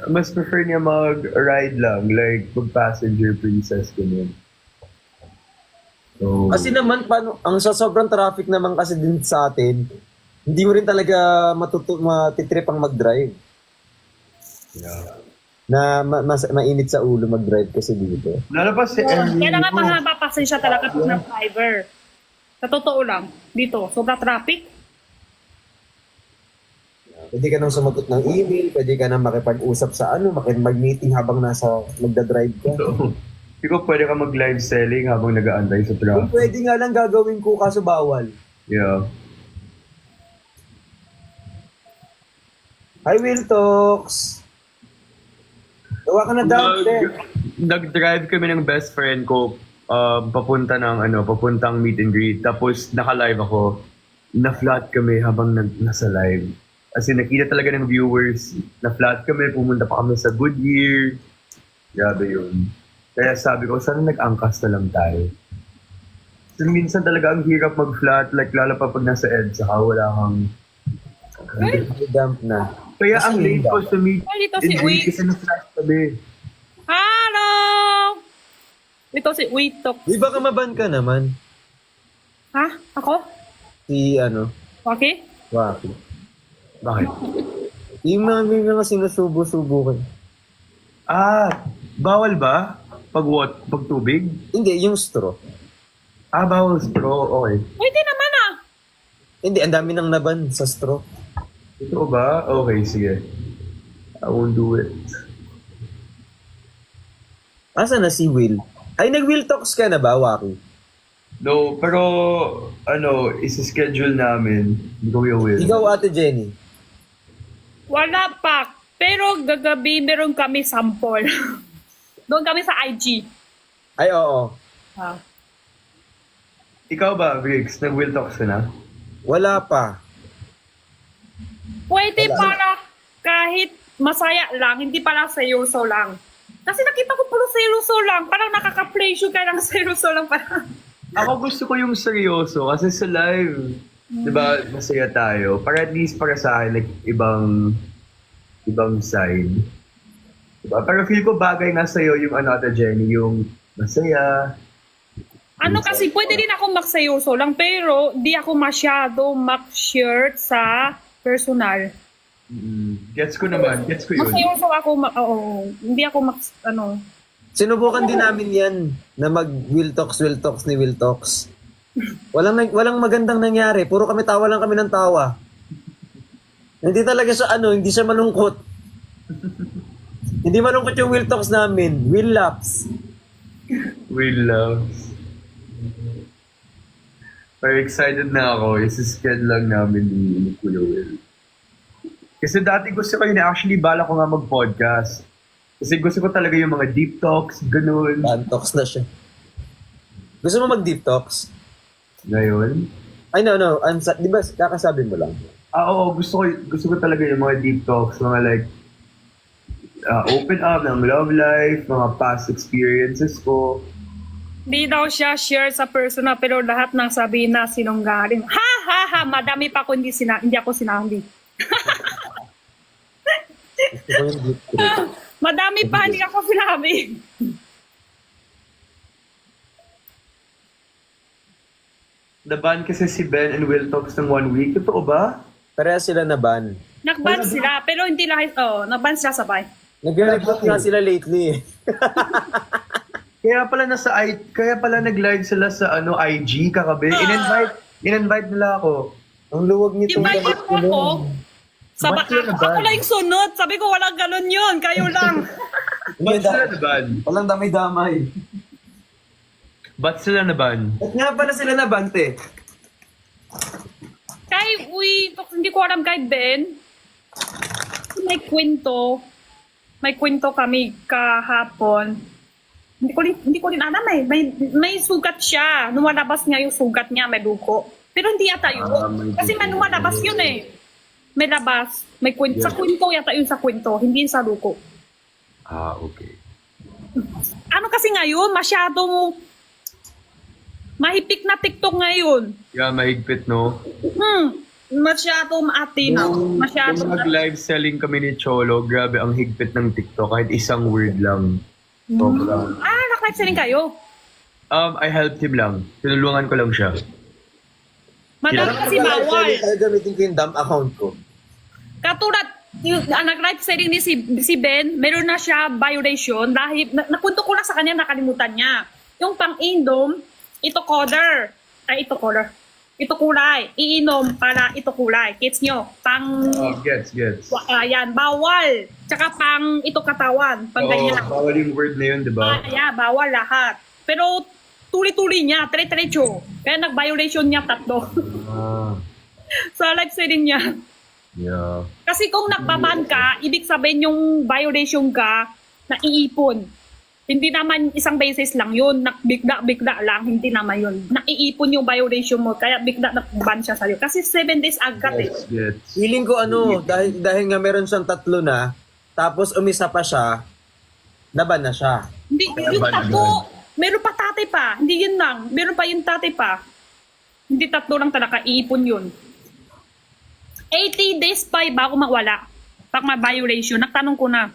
mas prefer niya mag-ride lang. Like, mag-passenger princess, ganyan. So, Kasi naman, ang sa sobrang traffic naman kasi din sa atin, hindi mo rin talaga matitrip ang mag-drive. yeah. Na mainit sa ulo mag-drive kasi dito. Lalabas si Kaya na nga mahaba pasensya talaga ng driver. Sa totoo lang, dito, sobrang traffic. Pwede ka nang sumagot ng email, pwede ka nang makipag-usap sa mag-meeting habang magda-drive ka. So, ikaw pwede ka mag-live selling habang nag-aantay sa Kung traffic. pwede nga lang gagawin ko, kaso bawal. Yeah. Hi, Will Talks! Gawa ka na downstairs. Nag-drive kami ng best friend ko papuntang meet and greet. Tapos naka-live ako. Na-flat kami habang nasa live. As in, nakita talaga ng viewers. Na-flat kami, pumunta pa kami sa Goodyear. Grabe yun. Kaya sabi ko, sana nag-angkas na lang tayo. So, minsan talaga ang hirap mag-flat, like lalo pa pag nasa EDSA ka, wala kang... Dump na. Kaya ang late ko sa meet Ay, dito and si greet Uy. kasi na-flat kami. Hello! Ito si Witok. Di ba kamaban ka naman? Ha? Ako? Si Okay? Waki. Bakit? Yung mga sinusubo-subo ka. Bawal ba? Pag tubig? Hindi, yung straw. Bawal straw. Okay. Pwede naman ah. Hindi, ang dami nang naban sa straw. Ito ba? Okay, sige. I won't do it. Asa na si Will? Ay, nag-Will Talks ka na ba, Waki? No, pero isi-schedule namin. Hindi ko will. Ikaw, Ate Jenny. Wala pa. Pero gagabi meron kami sample. Doon kami sa IG. Ay, oo. Ah. Ikaw ba, Briggs? Nag-will talks ka na? Wala pa. Pwede para kahit masaya lang, hindi para seryoso lang. Kasi nakita ko puro seryoso lang. Parang nakaka-pleasure ka ng seryoso lang. Parang... Ako gusto ko yung seryoso kasi sa live, di ba, masaya tayo. Para at least para sa akin, like, ibang side. Diba? Pero feel ko bagay nga sa'yo yung Ate Jenny, yung masaya. Ano kasi, pwede din ako magseryoso lang, pero di ako masyado mag-share sa personal. Gets ko naman. Gets ko yun. Magseryoso ako, hindi ako Sinubukan din namin yan na mag-Will Talks ni Will Talks. Walang magandang nangyari. Puro kami tawa lang kami ng tawa. Hindi talaga siya hindi siya malungkot. Hindi malungkot yung Will Talks namin. Will Laps. Will loves. Pero excited na ako. Isisked lang namin ni Kuya Will. Kasi dati gusto ko yun. Actually, bala ko nga mag-podcast. Kasi gusto ko talaga yung mga deep talks, ganun. Dan Talks na siya. Gusto mo mag-deep talks? Ngayon. Ay, no. Di ba, kakasabi mo lang. Oo, gusto ko talaga yung mga deep talks, mga like, open up ng love life, mga past experiences ko. Di daw siya share sa personal pero lahat ng sabihin na sinunggaling. Ha ha ha, madami pa ako hindi ako sinabi. Gusto ko yung deep talk. Madami pa hindi ako sinabi. Naban kasi si Ben and Will Talks ng 1 week. Totoo ba? Pareha sila na ban. Nagban sila pero hindi lahat, nagban sila sabay. Nag-report nga sila lately. Kaya pala nag-live sila sa IG kakabi. In-invite nila ako. Ang luwag nito. Invite mo ako. Ba't sila naban? Ako lang yung sunod. Sabi ko walang ganun yun. Kayo lang. Ba't sila naban? Walang damay-damay. Ba't sila naban? At nga pala sila na bante. Hindi ko alam kay Ben. May kwento kami kahapon. Hindi ko rin alam eh. May sugat siya. Numalabas niya yung sugat niya, may duko. Pero hindi yata yun. May Kasi may duko. numalabas yun eh. May labas. May kwento. Sa kwento yata yun sa kwento. Hindi yun sa duko. Okay. Ano kasi ngayon, mahipik na TikTok ngayon. Yeah, mahigpit, no? Masyado maatinaw. Masyado Nung nag-live selling kami ni Cholo, grabe ang higpit ng TikTok. Kahit isang word lang. Sobrang. Nag-live selling kayo. I helped him lang. Tinulungan ko lang siya. Madami kasi bawal. Gamitin ko yung dump account ko. Katulad, yung nag-live selling ni si Ben, meron na siya violation dahil, napunto ko lang sa kanya, nakalimutan niya. Yung pang-indom, ito kulay. Iinom para ito kulay. Gets nyo? Gets. Ayan, bawal. Tsaka ito katawan. Ganyan. Bawal yung word na yun, di ba? Bawal lahat. Pero tuli-tuli niya, tire-diretso. Kaya nag-violation niya 3. Sa live selling niya. Yeah. Kasi kung nagbaban ka, ibig sabihin yung violation ka, naiipon. Hindi naman isang beses lang yun, bigla lang, hindi naman yun. Naiipon yung violation mo, kaya bigla nag-ban siya sa'yo. Kasi 7 days agad eh. Gets. Feeling ko dahil nga meron siyang 3 na, tapos umisa pa siya, naban na siya. Hindi, yung Ban 3, meron pa tatay pa. Hindi yun lang, meron pa yung tatay pa. Hindi 3 lang talaga, iipon yun. 80 days pa bago mawala. Pag ma-violation, nagtanong ko na,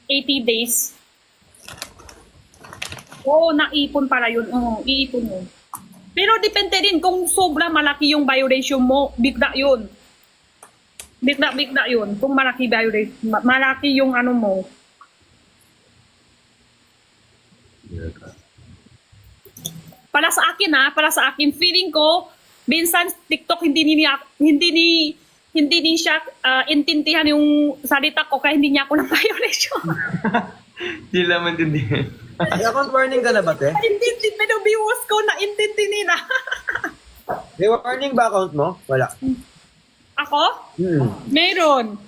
80 days. Oo, naipon para yun. Oo, iipon yun. Pero depende rin kung sobrang malaki yung violation mo, bigla yun. Bigla yun. Kung malaki violation, malaki yung ano mo. Para sa akin, feeling ko, minsan TikTok hindi ni siya intindihan yung salita ko kaya hindi niya ako ng violation. Hindi lang maintindihan. May account warning ka na ba, te? Intindi, pero viewers ko na intindi nila. May warning ba account mo? Wala. Ako? Meron.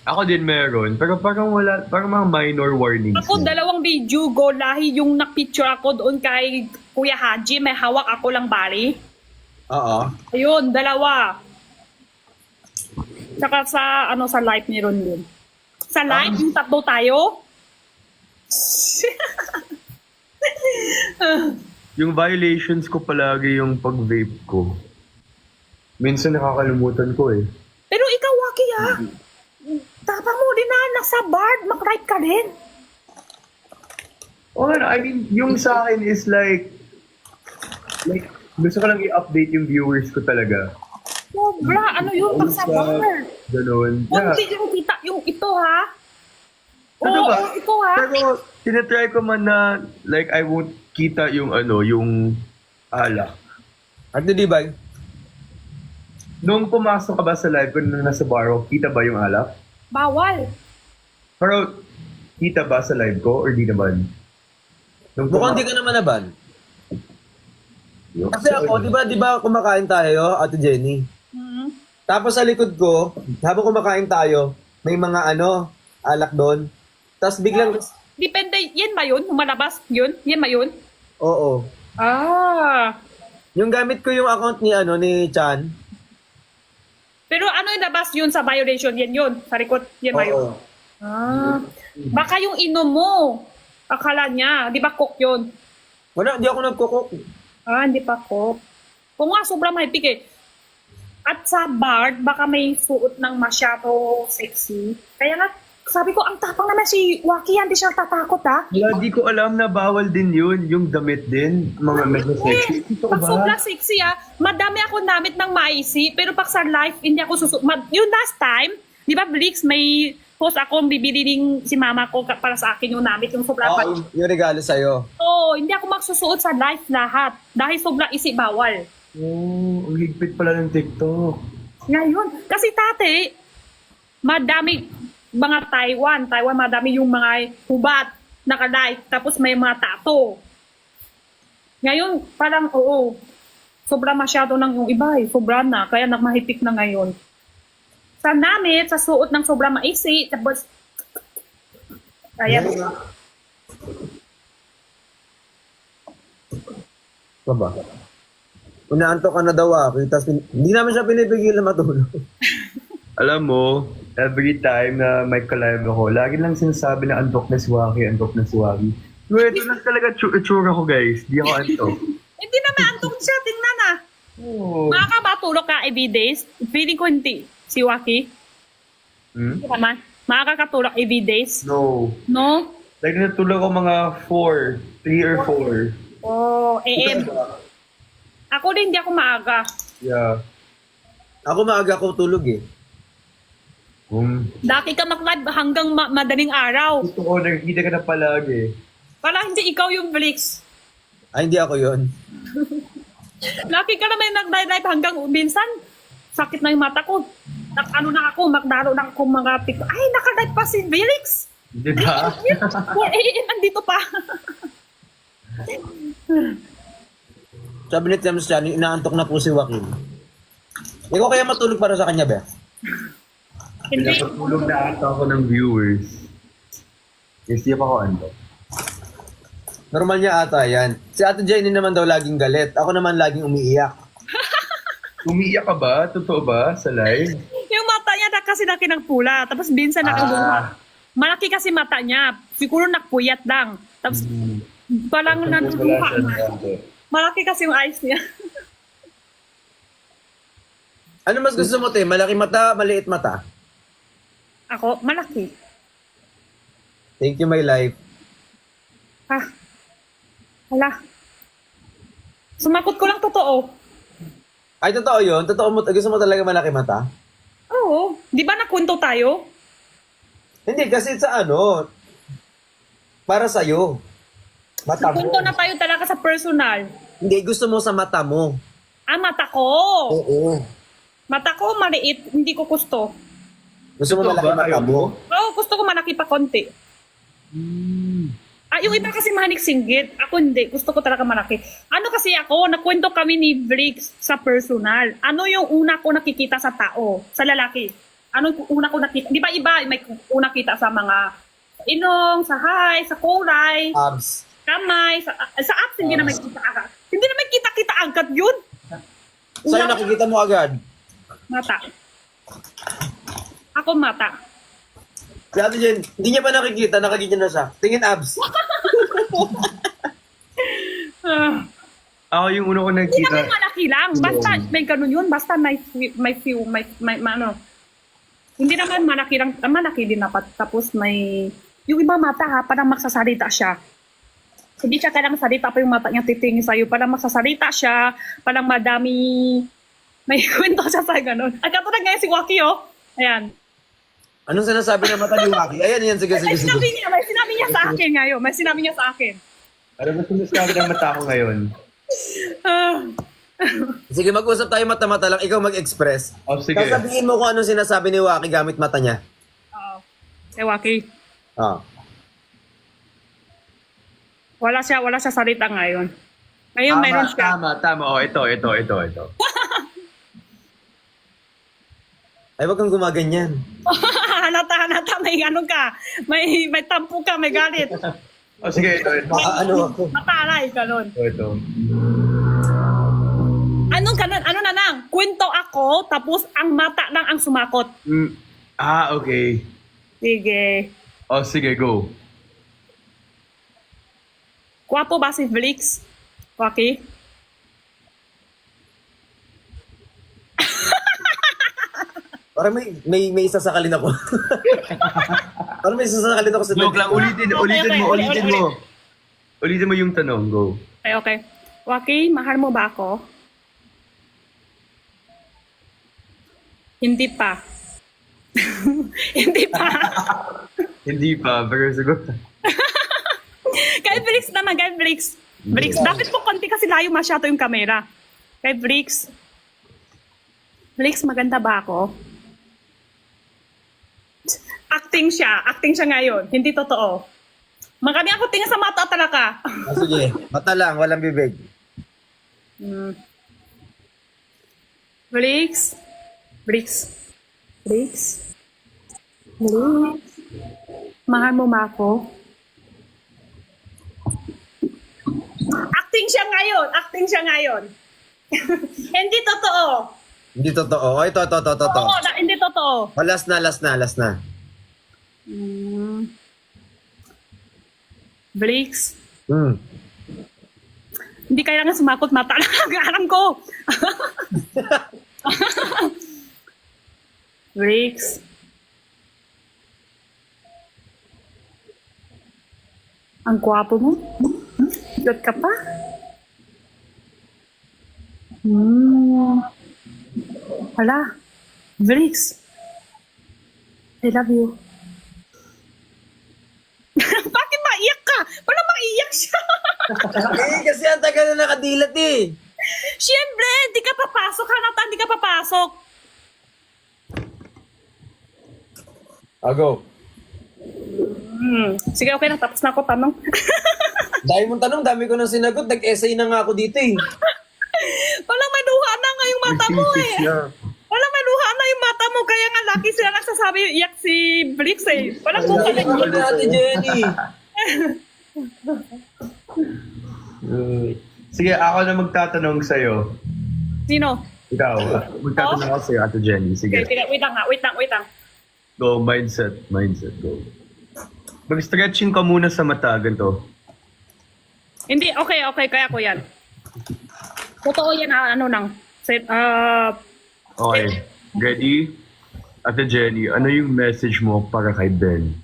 Ako din meron, pero parang wala, parang mga minor warnings. Ako, 2 video go lahi yung na-picture ako doon kay Kuya Haji, may hawak ako lang bali. Oo. Ayun, 2. Tsaka sa live meron din. Sa live, yung 3 tayo. Yung violations ko palagi yung pag-vape ko. Minsan nakakalimutan ko eh. Pero ikaw, Waki ha? Tapang mo din na, nasa bar, mag-live ka din. I mean, yung sa akin is like, gusto ko lang i-update yung viewers ko talaga. Sobra, ano yun, pag sa bar. Ganun. Hindi yung kita, yung ito ha. Ano ba? Ito ha. Pero, tinatry ko man na, like, I won't kita yung yung alak. At di ba? Nung pumasok ka ba sa live ko nung nasa bar, kita ba yung alak? Bawal. Pero, kita ba sa live ko or di naman? Nung Mukhang di ka naman naban. Kasi ako, di ba kumakain tayo, Ate Jenny? Mm. Tapos sa likod ko, habang kumakain tayo, may mga alak doon. Tapos biglang, Depende, yan ba yun? Lumalabas yun? Yan ba yun? oo. Ah. Yung gamit ko yung account ni Chan. Pero ano yung labas yun sa violation? Yan yun. Sa record, yan ba yun? Oo. Ah. Baka yung inom mo. Akala niya. Di ba coke yun? Wala, di ako nagkukok. Ah, hindi pa coke. Kung nga, sobrang mahipik eh. At sa bar, baka may suot ng masyado sexy. Kaya nga, sabi ko, ang tapang naman si Waki, hindi siya tatakot ha. Wala, di ko alam na bawal din yun. Yung damit din. Mga medyo sexy. Ito Pag ba? sobrang sexy madami ako namit ng maisi, pero pag sa life, hindi ako susuot. Yung last time, di ba Blix, may post akong bibili ng si mama ko para sa akin yung namit, yung sobrang Oo, yung regalo sa'yo. Oo, hindi ako magsusuot sa live lahat. Dahil sobrang isi bawal. Oh, ang higpit pala ng TikTok. Ngayon, kasi tate, madami, mga Taiwan, madami yung mga hubat, naka-live, tapos may mga tato. Ngayon, parang, oo, sobra masyado ng yung iba eh, sobra na, kaya nagmahipik na ngayon. Sa namit, sa suot ng sobra maisi, tapos, kaya, Ba ba? Unaanto ka na daw tapos hindi namin siya pinipigilan matulog. Alam mo, every time na may collab ako, lagi lang sinasabi na antok na si Waki, antok na si Waki. Wait, ito lang talaga itsura ko, guys. Di ako antok. hindi na maantok siya, tingnan na. Oh. Makakabatulog ka every days? Feeling ko hindi. Si Waki? Hmm? Hindi naman. Makakatulog every days? No. No? Like, natulog ako mga 3 or 4. Oh, AM. Ako din, hindi ako maaga. Yeah. Ako maaga ako tulog eh. Dati ka mag-live hanggang madaling araw. Gusto ko, nakikita ka na palagi. Para hindi ikaw yung Blix. Ay, hindi ako yon. Laki ka naman nag-live hanggang minsan. Sakit na yung mata ko. Ano na ako, magdaro na ako mga TikTok. Ay, naka-live pa si Felix. Di ba? 4 AM, andito pa. Sabi ni Thames Chan, inaantok na po si Joaquin. Ikaw kaya matulog para sa kanya, be? Hindi. Pinapatulog na ata ako ng viewers. Kasi pa ako antok. Normal niya ata yan. Si Ate Jenny naman daw laging galit. Ako naman laging umiiyak. Umiiyak ka ba? Totoo ba? Sa live? Yung mata niya kasi laki ng pula. Tapos minsan nakabuha. Malaki kasi mata niya. Siguro nakpuyat lang. Tapos parang nanuduha na. Malaki kasi yung eyes niya. Ano mas gusto mo, te? Malaki mata, maliit mata? Ako, malaki. Thank you, my life. Ha? Hala. Sumakot ko lang totoo. Ay, totoo yun? Totoo mo, gusto mo talaga malaki mata? Oo. Di ba nakwento tayo? Hindi, kasi sa para sa'yo. Mata mo. Nakwento na tayo talaga sa personal. Hindi, gusto mo sa mata mo. Ah, mata ko. Oo. Mata ko maliit. Hindi ko gusto. Gusto mo Totoo malaki ba? mata Ayaw mo? Oo, gusto ko malaki pa konti. Ah, yung iba kasi mahanik singgit. Ako hindi. Gusto ko talaga malaki. Ano kasi ako, nakwento kami ni Briggs sa personal. Ano yung una ko nakikita sa tao? Sa lalaki? Ano yung una ko nakita? Di ba iba may una kita sa mga inong, sa high, sa kulay, Abs. kamay, sa apps, hindi na may kita agad. Hindi na may kita-kita agad yun. Sa'yo Una ko- nakikita mo agad. Mata. Ako mata. Si Ate Jen, hindi niya pa nakikita na siya. Tingin abs. Ah. Ako yung una ko Hindi naman nakita. malaki lang. Basta may ganun yun. Basta may few, may ano. Hindi naman malaki lang. Malaki din dapat. Tapos may, yung iba mata ha, parang magsasalita siya. Hindi siya kailangan salita pa yung mata niya titingin sa'yo. Parang magsasalita siya. Parang madami, may kwento siya sa ganun. Ang katulad ngayon si Waki oh. Ayan. Anong sinasabi ng mata ni Waki? Ayan, sige. May sinabi niya sa akin ngayon. May sinabi niya sa akin. Ano ba sinasabi ng mata ko ngayon? Ah, Sige, mag-usap tayo mata-mata lang. Ikaw mag-express. Oh, sige. Sasabihin mo kung ano sinasabi ni Waki gamit mata niya. Oo. Eh, Waki. Ah. Wala siya salita ngayon. Ngayon meron siya. Tama. Oh, ito. Ay, wag kang gumaganyan. Halata, may ano ka. May tampo ka, may galit. Oh, sige, ito. Baka ano ako. Matalay ka nun. Ito. Ano na nang? Kwento ako, tapos ang mata lang ang sumakot. Okay. Sige. Oh, sige, go. Gwapo ba si Felix? Waki? Parang may isasakalin ako. Parang may isasakalin ako sa Joke lang, ulitin mo. Ulitin mo yung tanong, go. Okay. Waki, mahal mo ba ako? Hindi pa. Hindi pa. Hindi pa, pero siguro. Kay Felix naman, kay Felix. Felix, dapat po konti kasi layo masyado yung camera. Kay Felix. Felix, maganda ba ako? Acting siya ngayon. Hindi totoo. Maganda ako tingin sa mata talaga. Sige, mata lang, walang bibig. Felix. Mahal mo ba ako? Acting siya ngayon. Hindi totoo. Hindi totoo. O, ito. Oo, hindi totoo. O, last na. Felix. Hindi kailangan sumakot mata lang. Alam ko. Felix. Ang gwapo mo. Dot ka pa. Hala. Felix. I love you. Bakit maiyak ka? Wala maiyak siya. Kasi ang tagal na nakadilat eh. Siyempre, di ka papasok. Halata, di ka papasok. Go. Sige, okay na. Tapos na ako tanong. Dahil mong tanong, dami ko nang sinagot. Nag-essay na nga ako dito eh. Walang may luha na nga yung mata mo eh. Walang may luha na yung mata mo. Kaya nga laki sila nagsasabi iyak si Blix eh. Walang buka na Ano na Ate Jenny? Sige, ako na magtatanong sa'yo. Sino? Ikaw, magtatanong ako sa'yo, Ate Jenny. Sige. Okay, wait lang. Go, mindset, go. Mag-stretching ka muna sa mata, ganito. Hindi, okay. Kaya ko yan. Totoo yan ano nang. Okay. Ready? Ate Jenny, ano yung message mo para kay Ben?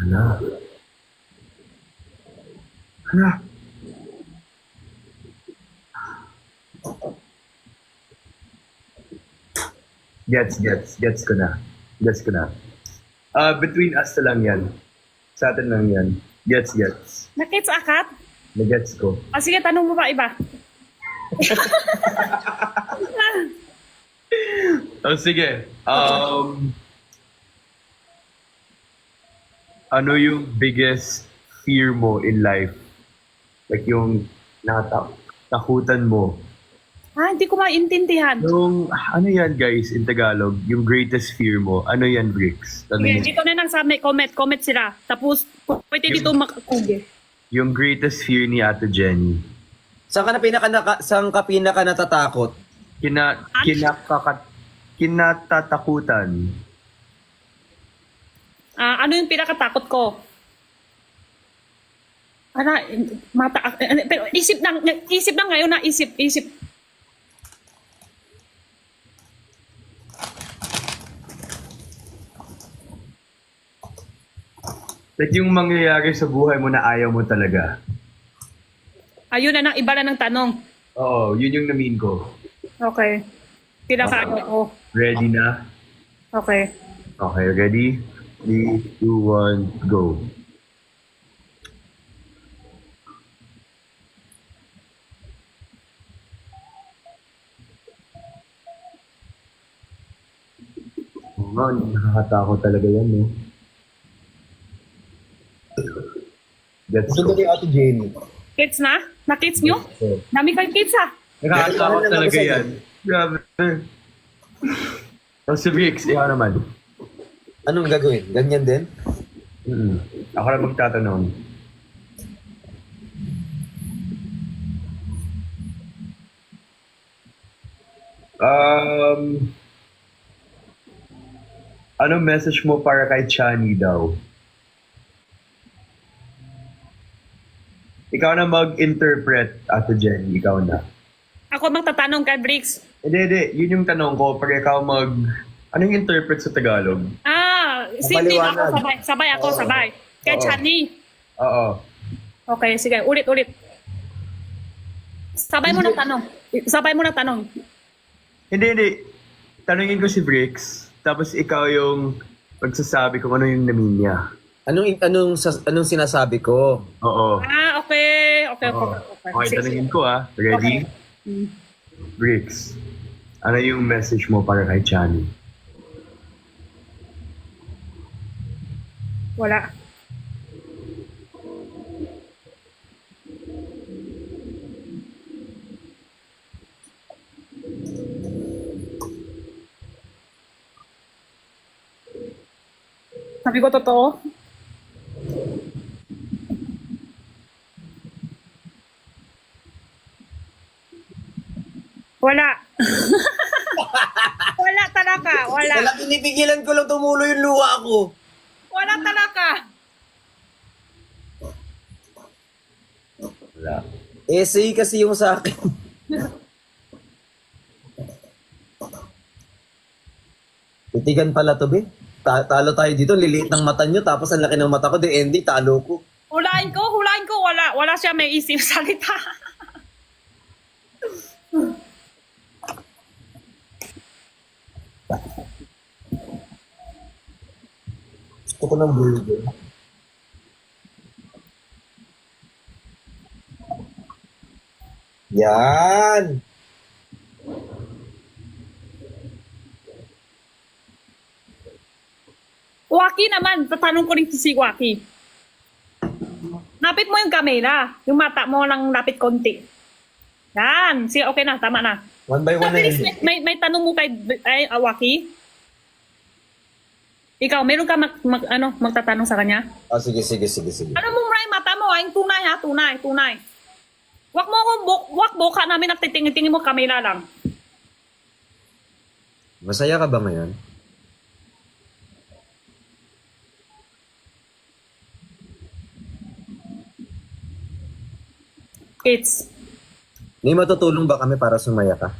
Hala. Gets ko na. Between us na lang yan. Sa atin lang yan. Gets. Nakits akat? Nagets ko. Sige, tanong mo ba iba? Oh, sige. Ano yung biggest fear mo in life? Like yung natakutan mo. Hindi ko maintindihan. Yung, ano yan guys, in Tagalog, yung greatest fear mo, ano yan, Bricks? Ano Sige, yun? dito na lang sa may comment sila. Tapos, pwede dito makakugi. Yung greatest fear ni Ate Jenny. Saan ka pinaka natatakot? Kinatatakutan. Ano yung pinakatakot ko? Pero isip lang ngayon na isip. Like yung mangyayari sa buhay mo na ayaw mo talaga. Ayun na, iba na ng tanong. Oo, yun yung na-mean ko. Okay. Pinaka ko. Ready na? Okay. Okay, ready? 3, 2, 1, go. nga, nakakatakot talaga yan, no? That's Gusto ni Ate Jenny. Kids na? Na-kids nyo? Dami kayong kids ah. Nakakatakot Ganun lang talaga ako sa'yo. yan. Grabe. Ang si Vix, ikaw naman. Anong gagawin? Ganyan din? Ako na magtatanong. Anong message mo para kay Chani daw? Ikaw na mag-interpret, Ate Jenny. Ikaw na. Ako magtatanong kay Bricks. Hindi. Yun yung tanong ko. Para ikaw anong interpret sa Tagalog? Same thing ako. Maliwanag. Sabay. Kay Oo. Chani. Oo. Okay, sige. Ulit. Sabay mo na tanong. Hindi. Tanungin ko si Bricks. Tapos ikaw yung magsasabi kung ano yung namin niya. Anong sinasabi ko? Oo. Okay. Okay, Sige. tanungin ko Ready? Okay. Bricks, ano yung message mo para kay Chani? Wala. Sabi ko totoo. Wala. Wala talaga. Wala. Wala, pinipigilan ko lang tumulo yung luha ko. Wala talaga. Wala. Essay kasi yung sa akin. Titigan pala to, be. Talo tayo dito, liliit ng mata nyo, tapos ang laki ng mata ko, the ending, talo ko. Hulain ko. Wala siya may isip salita. Gusto ko ng burger. Yan! Waki naman, tatanong ko rin si Waki. Napit mo yung camera. Yung mata mo lang napit konti. Yan. Sige, okay na. Tama na. One by one na Please, yun. may tanong mo kay Waki? Ikaw, meron ka magtatanong sa kanya? Oh, sige. Ano mo muna yung mata mo? Yung tunay. Wag mo akong wag boka namin nagtitingin-tingin mo camera lang. Masaya ka ba ngayon? It's May matutulong ba kami para sumaya ka?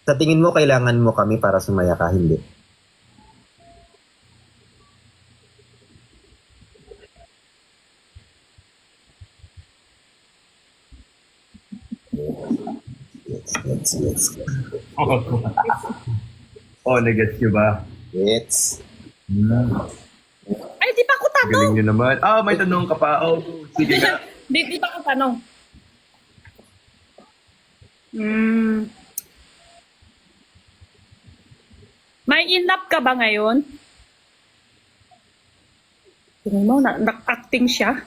Sa tingin mo, kailangan mo kami para sumaya ka, hindi? Let's. Nag-gets nyo ba? Let's. ay, di pa ako tanong. Galing nyo naman. May tanong ka pa. Sige nga. Di pa ako tanong. May in-love ka ba ngayon? Tingnan mo, nak-acting siya.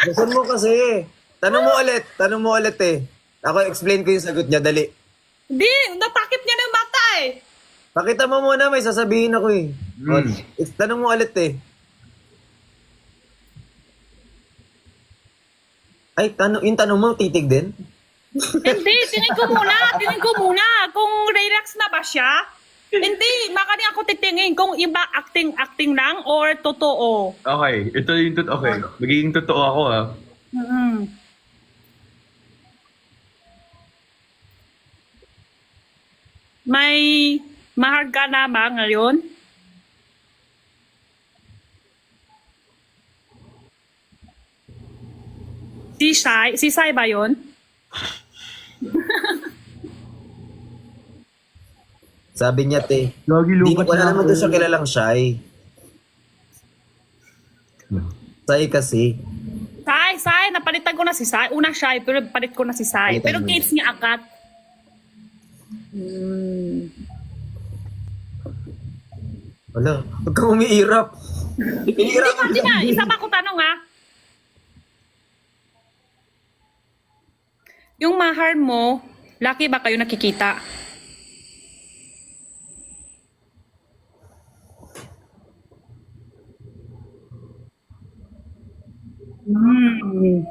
Gusto mo kasi. Tanong mo ulit eh. Ako explain ko yung sagot niya, dali. Di, natakip niya na yung mata eh. Pakita mo muna, may sasabihin ako eh. Tanong mo ulit eh. Ay, yung tanong mo, titig din? Hindi, tingin ko muna kung relax na ba siya. Hindi, makani ako titingin kung iba acting lang or totoo. Okay, ito yung totoo. Okay, magiging totoo ako May mahal ka na ba ngayon? Si Sai ba yun? Sabi niya, te. Lagi Hindi lupat wala naman doon siya kilalang shy. Sai kasi. Sai, napalitan ko na si Sai. Una siya, pero palit ko na si Sai. Palitan Pero mo. kids niya agad. Wala, huwag kang umiirap. Iniirap mo Hindi na, isa pa ko tanong ha. Yung mahal mo, laki ba kayo nakikita? Hmm.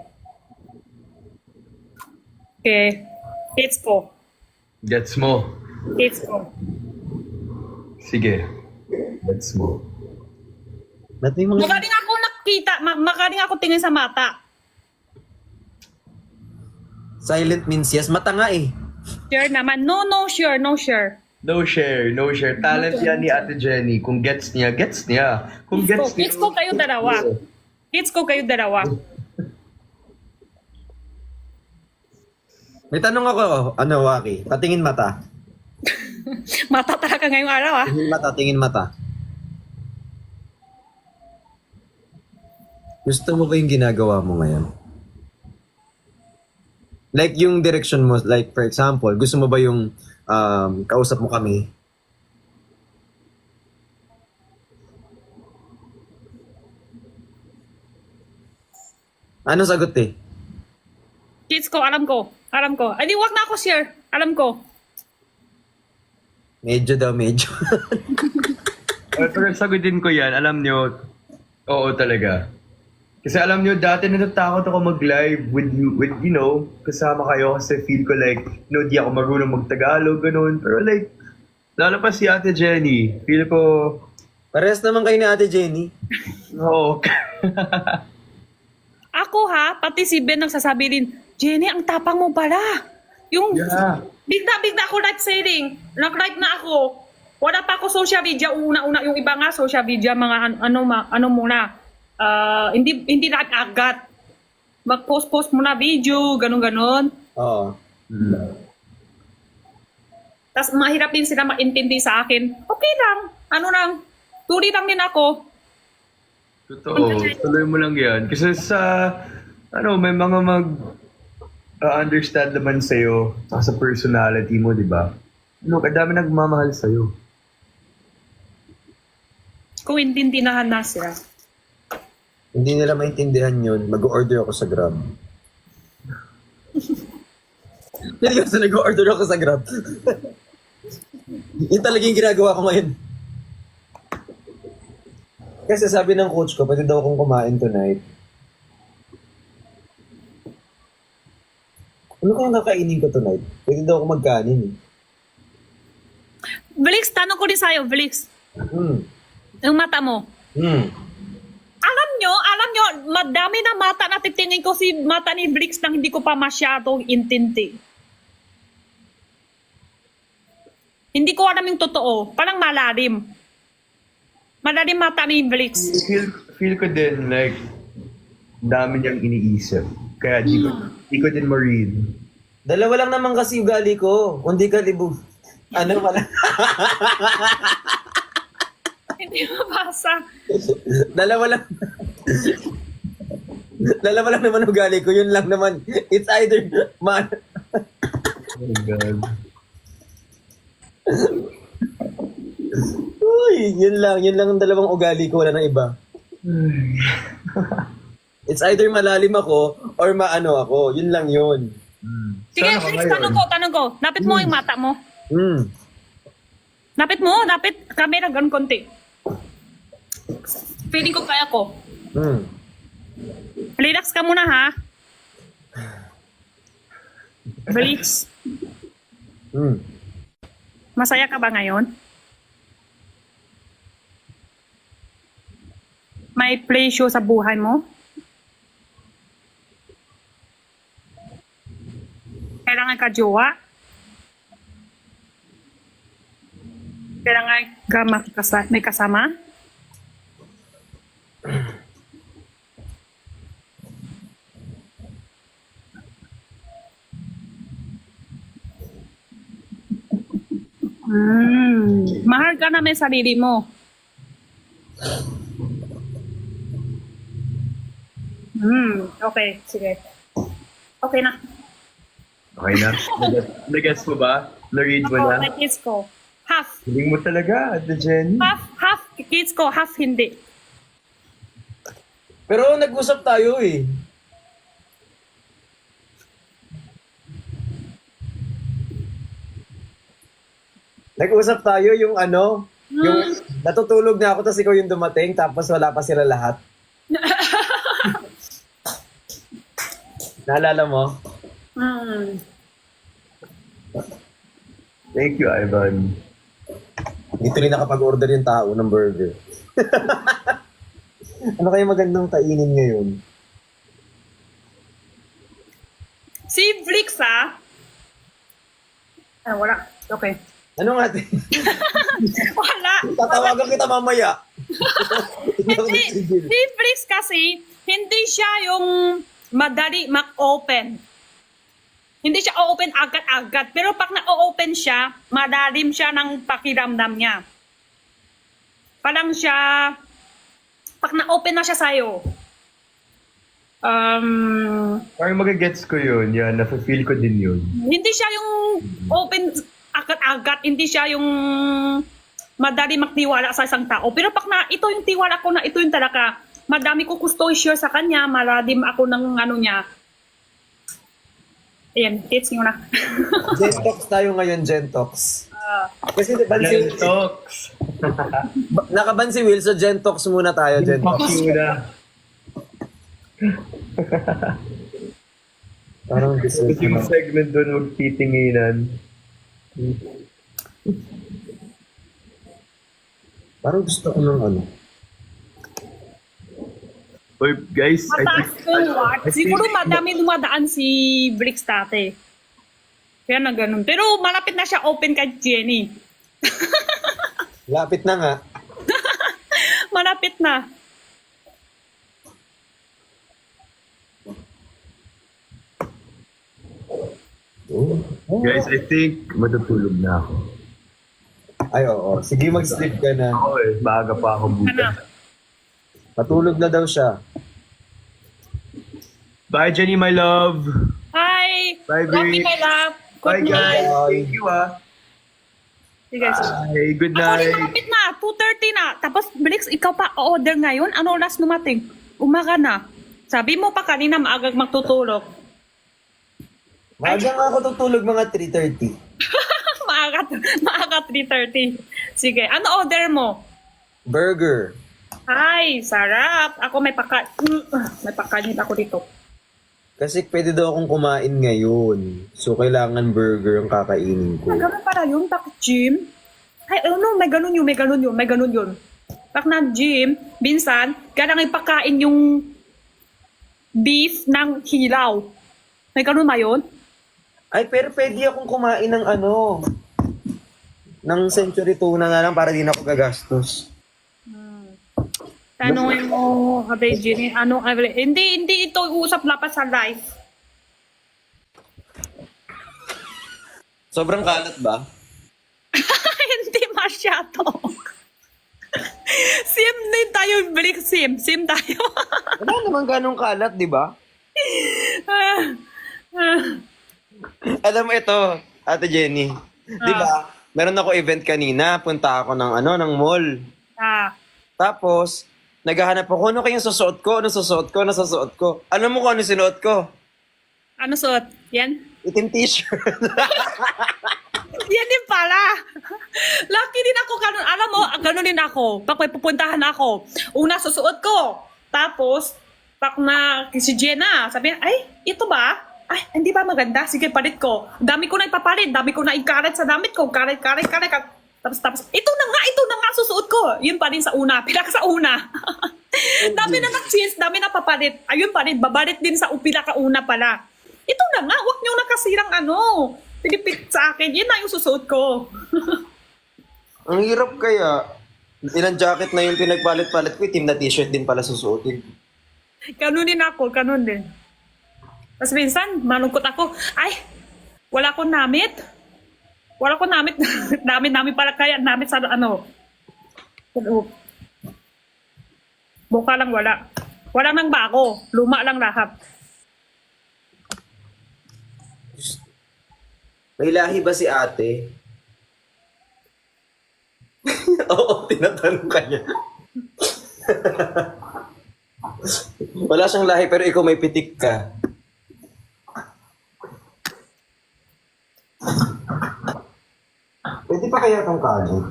Okay. Kids ko. Gets mo. Kids ko. Sige. Gets mo. Ba't may mga... Magaling ako nakita, magaling ako tingin sa mata. Silent means yes. Mata nga eh. Sure naman. No, sure. No share. Talent yan ni Ate Jenny. Kung gets niya, gets niya. Kung gets niya... Kids ko kayo dalawa. Kids ko kayo dalawa. May tanong ako, Waki. Patingin mata. Mata talaga ngayong araw ah. Tingin mata. Gusto mo ba yung ginagawa mo ngayon? Like yung direction mo, like for example, gusto mo ba yung kausap mo kami? Ano sagot eh? Kids ko, alam ko. Ay, di wag na ako share. Alam ko. Medyo daw, medyo. Pero sagutin ko yan, alam nyo, oo talaga. Kasi alam nyo, dati natatakot ako mag-live with you know, kasama kayo kasi feel ko like, di ako marunong mag-Tagalog, ganun. Pero like, lalo pa si Ate Jenny, feel ko, Parehas naman kayo ni Ate Jenny. oo. Ako ha, pati si Ben nagsasabi din, Jenny, ang tapang mo pala. Yung Yeah. bigla ako live selling. Nag-live na ako. Wala pa ako social media. Una-una, yung iba nga social media, mga ano muna. Hindi na agad. Mag-post muna video, ganun-ganon. Oo. Tapos mahirap din sila maintindi sa akin. Okay lang. Ano lang. Tuli lang din ako. Totoo. Tuloy mo lang yan. Kasi may mga understand naman sa'yo sa personality mo, di ba? Kadami nagmamahal sa'yo. Kung intindinahan na sila. Hindi nila maintindihan yun, mag-order ako sa Grab. Seryoso, nag-order ako sa Grab. Yun talaga yung ginagawa ko ngayon. Kasi sabi ng coach ko, pwede daw akong kumain tonight. Ano kung kakainin ko tonight? Pwede daw ako magkanin eh. Blix, tanong ko din sa'yo, Blix. Yung mata mo. Alam nyo, madami na mata na titingin ko si mata ni Blix nang hindi ko pa masyadong intindi. Hindi ko alam yung totoo. Parang malalim. Malalim mata ni Blix. Feel ko din, like, dami niyang iniisip. Kaya di ko din ma-read. Dalawa lang naman kasi ugali ko. Kung di ka libog. Ano pala? Hindi mabasa. Dalawa lang. Dalawa lang naman ugali ko. Yun lang naman. It's either man. Oh my God. Uy, yun lang ang dalawang ugali ko, wala nang iba. It's either malalim ako or maano ako. Yun lang yun. Sige, Sana ka Blix, ngayon. tanong ko. Napit mo yung mata mo. Napit camera ganun konti. Feeling ko kaya ko. Relax ka muna ha. Blix, masaya ka ba ngayon? May play show sa buhay mo? Kailangan ka jowa? Kailangan ka may kasama? Mahal ka na may sarili mo. Okay, sige. Okay na. Okay na? Nag-guess mo ba? Na-read mo Ako, na? may kids ko. Half. Hiling mo talaga, Ate Jenny. Half kids ko, half hindi. Pero nag-usap tayo eh. Nag-usap tayo yung ano, yung natutulog na ako tapos ikaw yung dumating tapos wala pa sila lahat. Naalala mo? Hmm. Thank you, Ivan. Dito rin nakapag-order yung tao ng burger. Ano kaya magandang kainin ngayon? Si Flix, wala. Okay. Ano nga din? Wala. Tatawagan kita mamaya. Hindi, si Flix kasi, hindi siya yung madali mag-open. Hindi siya o-open agad-agad. Pero pag na-open siya, madalim siya ng pakiramdam niya. Parang siya, pag na-open na siya sa'yo, Parang magagets ko yun. Yan, nafe-feel ko din yun. hindi siya yung open agad-agad. Hindi siya yung madali magtiwala sa isang tao. Pero pag na, ito yung tiwala ko na ito yung talaga, madami ko gusto i-share sa kanya, malalim ako ng ano niya. Ayan, tips nyo na. Gentox tayo ngayon, Gentox. Kasi ban si Gentox. nakaban si Will, so Gentox muna tayo, Gentox. Gentox muna. Parang gusto Tapos yung segment doon, magtitinginan. Parang gusto ko ng ano. Uy, guys, Mataas yung watch. Siguro madami dumadaan si Bricks dati. Kaya na ganun. Pero malapit na siya open kay Jenny. Lapit na nga. Malapit na. guys, I think matutulog na ako. Ay, oo. Sige, mag-sleep ka na. Ako maaga pa ako bukas. Patulog na daw siya. Bye, Jenny, my love. Hi! Bye, Love you, Vic. my love. Bye, Good night. guys. Thank you, Sige, sige. Bye. Good Ako rin night. malapit na. 2:30 na. Tapos, Bricks, ikaw pa order ngayon? Ano oras lumating? Umaga na. Sabi mo pa kanina maagang magtutulog. Maaga nga ako tutulog mga 3:30. maaga 3:30. Sige, ano order mo? Burger. Ay, sarap. Ako may may pakanin ako dito. Kasi pwede daw akong kumain ngayon. So, kailangan burger ang kakainin ko. May ganun pala yun, bakit gym? Ay, ano, may ganun yun, may ganun yun, may ganun yun. Pag na-gym, minsan, kailangan ipakain yung beef ng hilaw. May ganun ba yun? Ay, pero pwede akong kumain ng ano, ng century tuna na lang para di na ako gagastos. Tanungin mo, Abe Jenny, ano, hindi ito usap lapat sa live. Sobrang kalat ba? Hindi masyado. Sim din tayo, Brick, sim tayo. Wala naman ganong kalat, di ba? Alam mo ito, Ate Jenny. Di ba? Meron ako event kanina, punta ako ng ng mall. Tapos, naghahanap ako, ano kayong susuot ko? Ano susuot ko? Alam mo kung ano sinuot ko? Ano suot? Yan? Itim t-shirt. Yan din pala. Lucky din ako. Ganun. Alam mo, ganun din ako. Pag may pupuntahan ako, una susuot ko. Tapos, pag na si Jenna, sabi niya, ay, ito ba? Ay, hindi ba maganda? Sige, palit ko. Dami ko na ipapalit. Dami ko na ikaret sa damit ko. Karet. Tapos, ito na nga, susuot ko. Yun pa rin sa una. Pinaka sa una. Dami na nag-change, dami na papalit. Ayun pa rin, babalit din sa pinaka-una pala. Ito na nga, huwag niyo nakasirang pinipit sa akin. Yun na yung susuot ko. Ang hirap kaya. Ilang jacket na yung pinagpalit-palit ko, itim na t-shirt din pala susuotin. Ganun din ako, ganun din. Tapos minsan, malungkot ako. Ay, wala akong namit. Dami pala kaya namit sa Buka lang wala. Wala nang bago. Luma lang lahat. May lahi ba si ate? Oo, tinatanong ka niya. Wala siyang lahi pero ikaw may pitik ka. Pwede pa kaya itong kanin?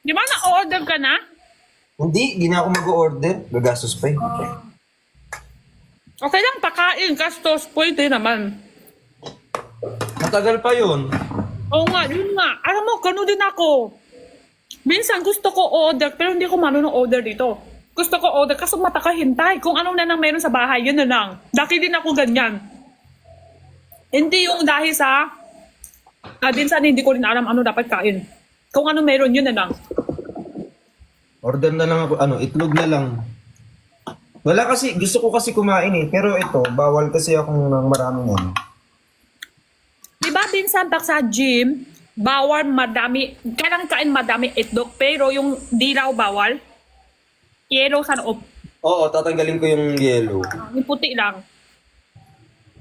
Di ba na-order ka na? Hindi, di na ako mag-order. Gagastos pa eh. Okay lang, pakain. Gastos, pwede naman. Matagal pa yun. Oo nga, yun nga. Alam mo, gano'n din ako. Minsan gusto ko order, pero hindi ko marunong order dito. Gusto ko order kasi mata ka hintay. Kung ano na nang meron sa bahay, yun na lang. Dati din ako ganyan. Hindi yung dahil sa... minsan hindi ko rin alam ano dapat kain. Kung ano meron, yun na lang. Order na lang ako, itlog na lang. Wala kasi, gusto ko kasi kumain eh. Pero ito, bawal kasi akong ng maraming ano. Diba, minsan pag sa gym, bawal madami, kailangan kain madami itlog, pero yung dilaw bawal, yellow sa loob. Oo, tatanggalin ko yung yellow. Yung puti lang.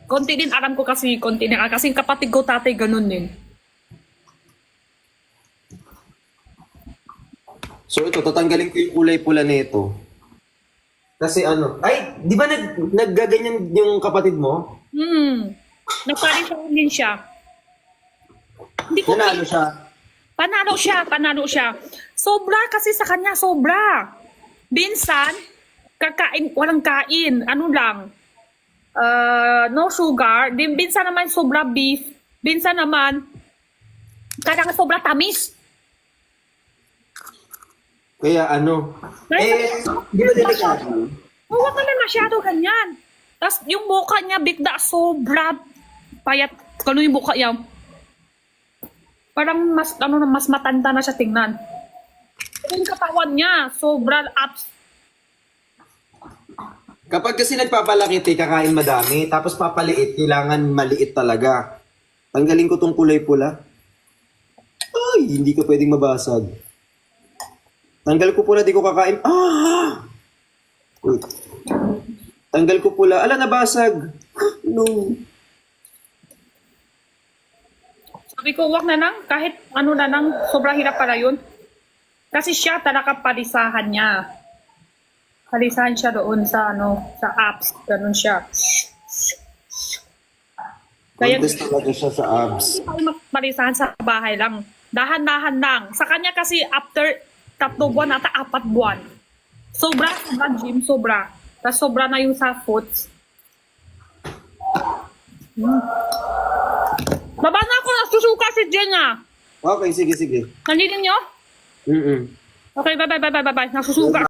Konti din alam ko kasi, konti din. Kasi yung kapatid ko tatay ganun din. So ito, tatanggalin ko yung kulay pula nito. Kasi ay, di ba naggaganyan yung kapatid mo? Nagparisan din siya. Hindi ko Nanalo siya. Panalo siya. Sobra kasi sa kanya, sobra. Binsan, kakain, walang kain. Ano lang, no sugar. Din binsan naman sobra beef. Binsan naman, kadang sobra tamis. Kaya di ba delikado? Huwag ka na masyado ganyan. Tapos yung buka niya, bigda, sobra payat. Kano yung buka niya? Parang mas matanda na siya tingnan. Yung katawan niya, sobra ups. Kapag kasi nagpapalaki, kakain madami, tapos papaliit, kailangan maliit talaga. Tanggalin ko tong kulay pula. Ay, hindi ka pwedeng mabasag. Tanggal ko pula, di ko kakain. Wait. Tanggal ko pula. Ala, nabasag. No. Sabi ko, wag na lang, kahit ano na lang, sobrang hirap pala yun. Kasi siya talaga palisahan niya. Palisahan siya doon sa sa apps. Ganun siya. Kaya Contest talaga siya sa abs. hindi pa palisahan sa bahay lang. Dahan-dahan lang. Sa kanya kasi after 3 buwan at 4 buwan. Sobra gym, sobra. Tapos sobra na yung sa foods. Baba na ako, nasusuka si Jenna. Okay, sige. Nandito niyo? Mm-mm. Okay, bye. Nasusuka.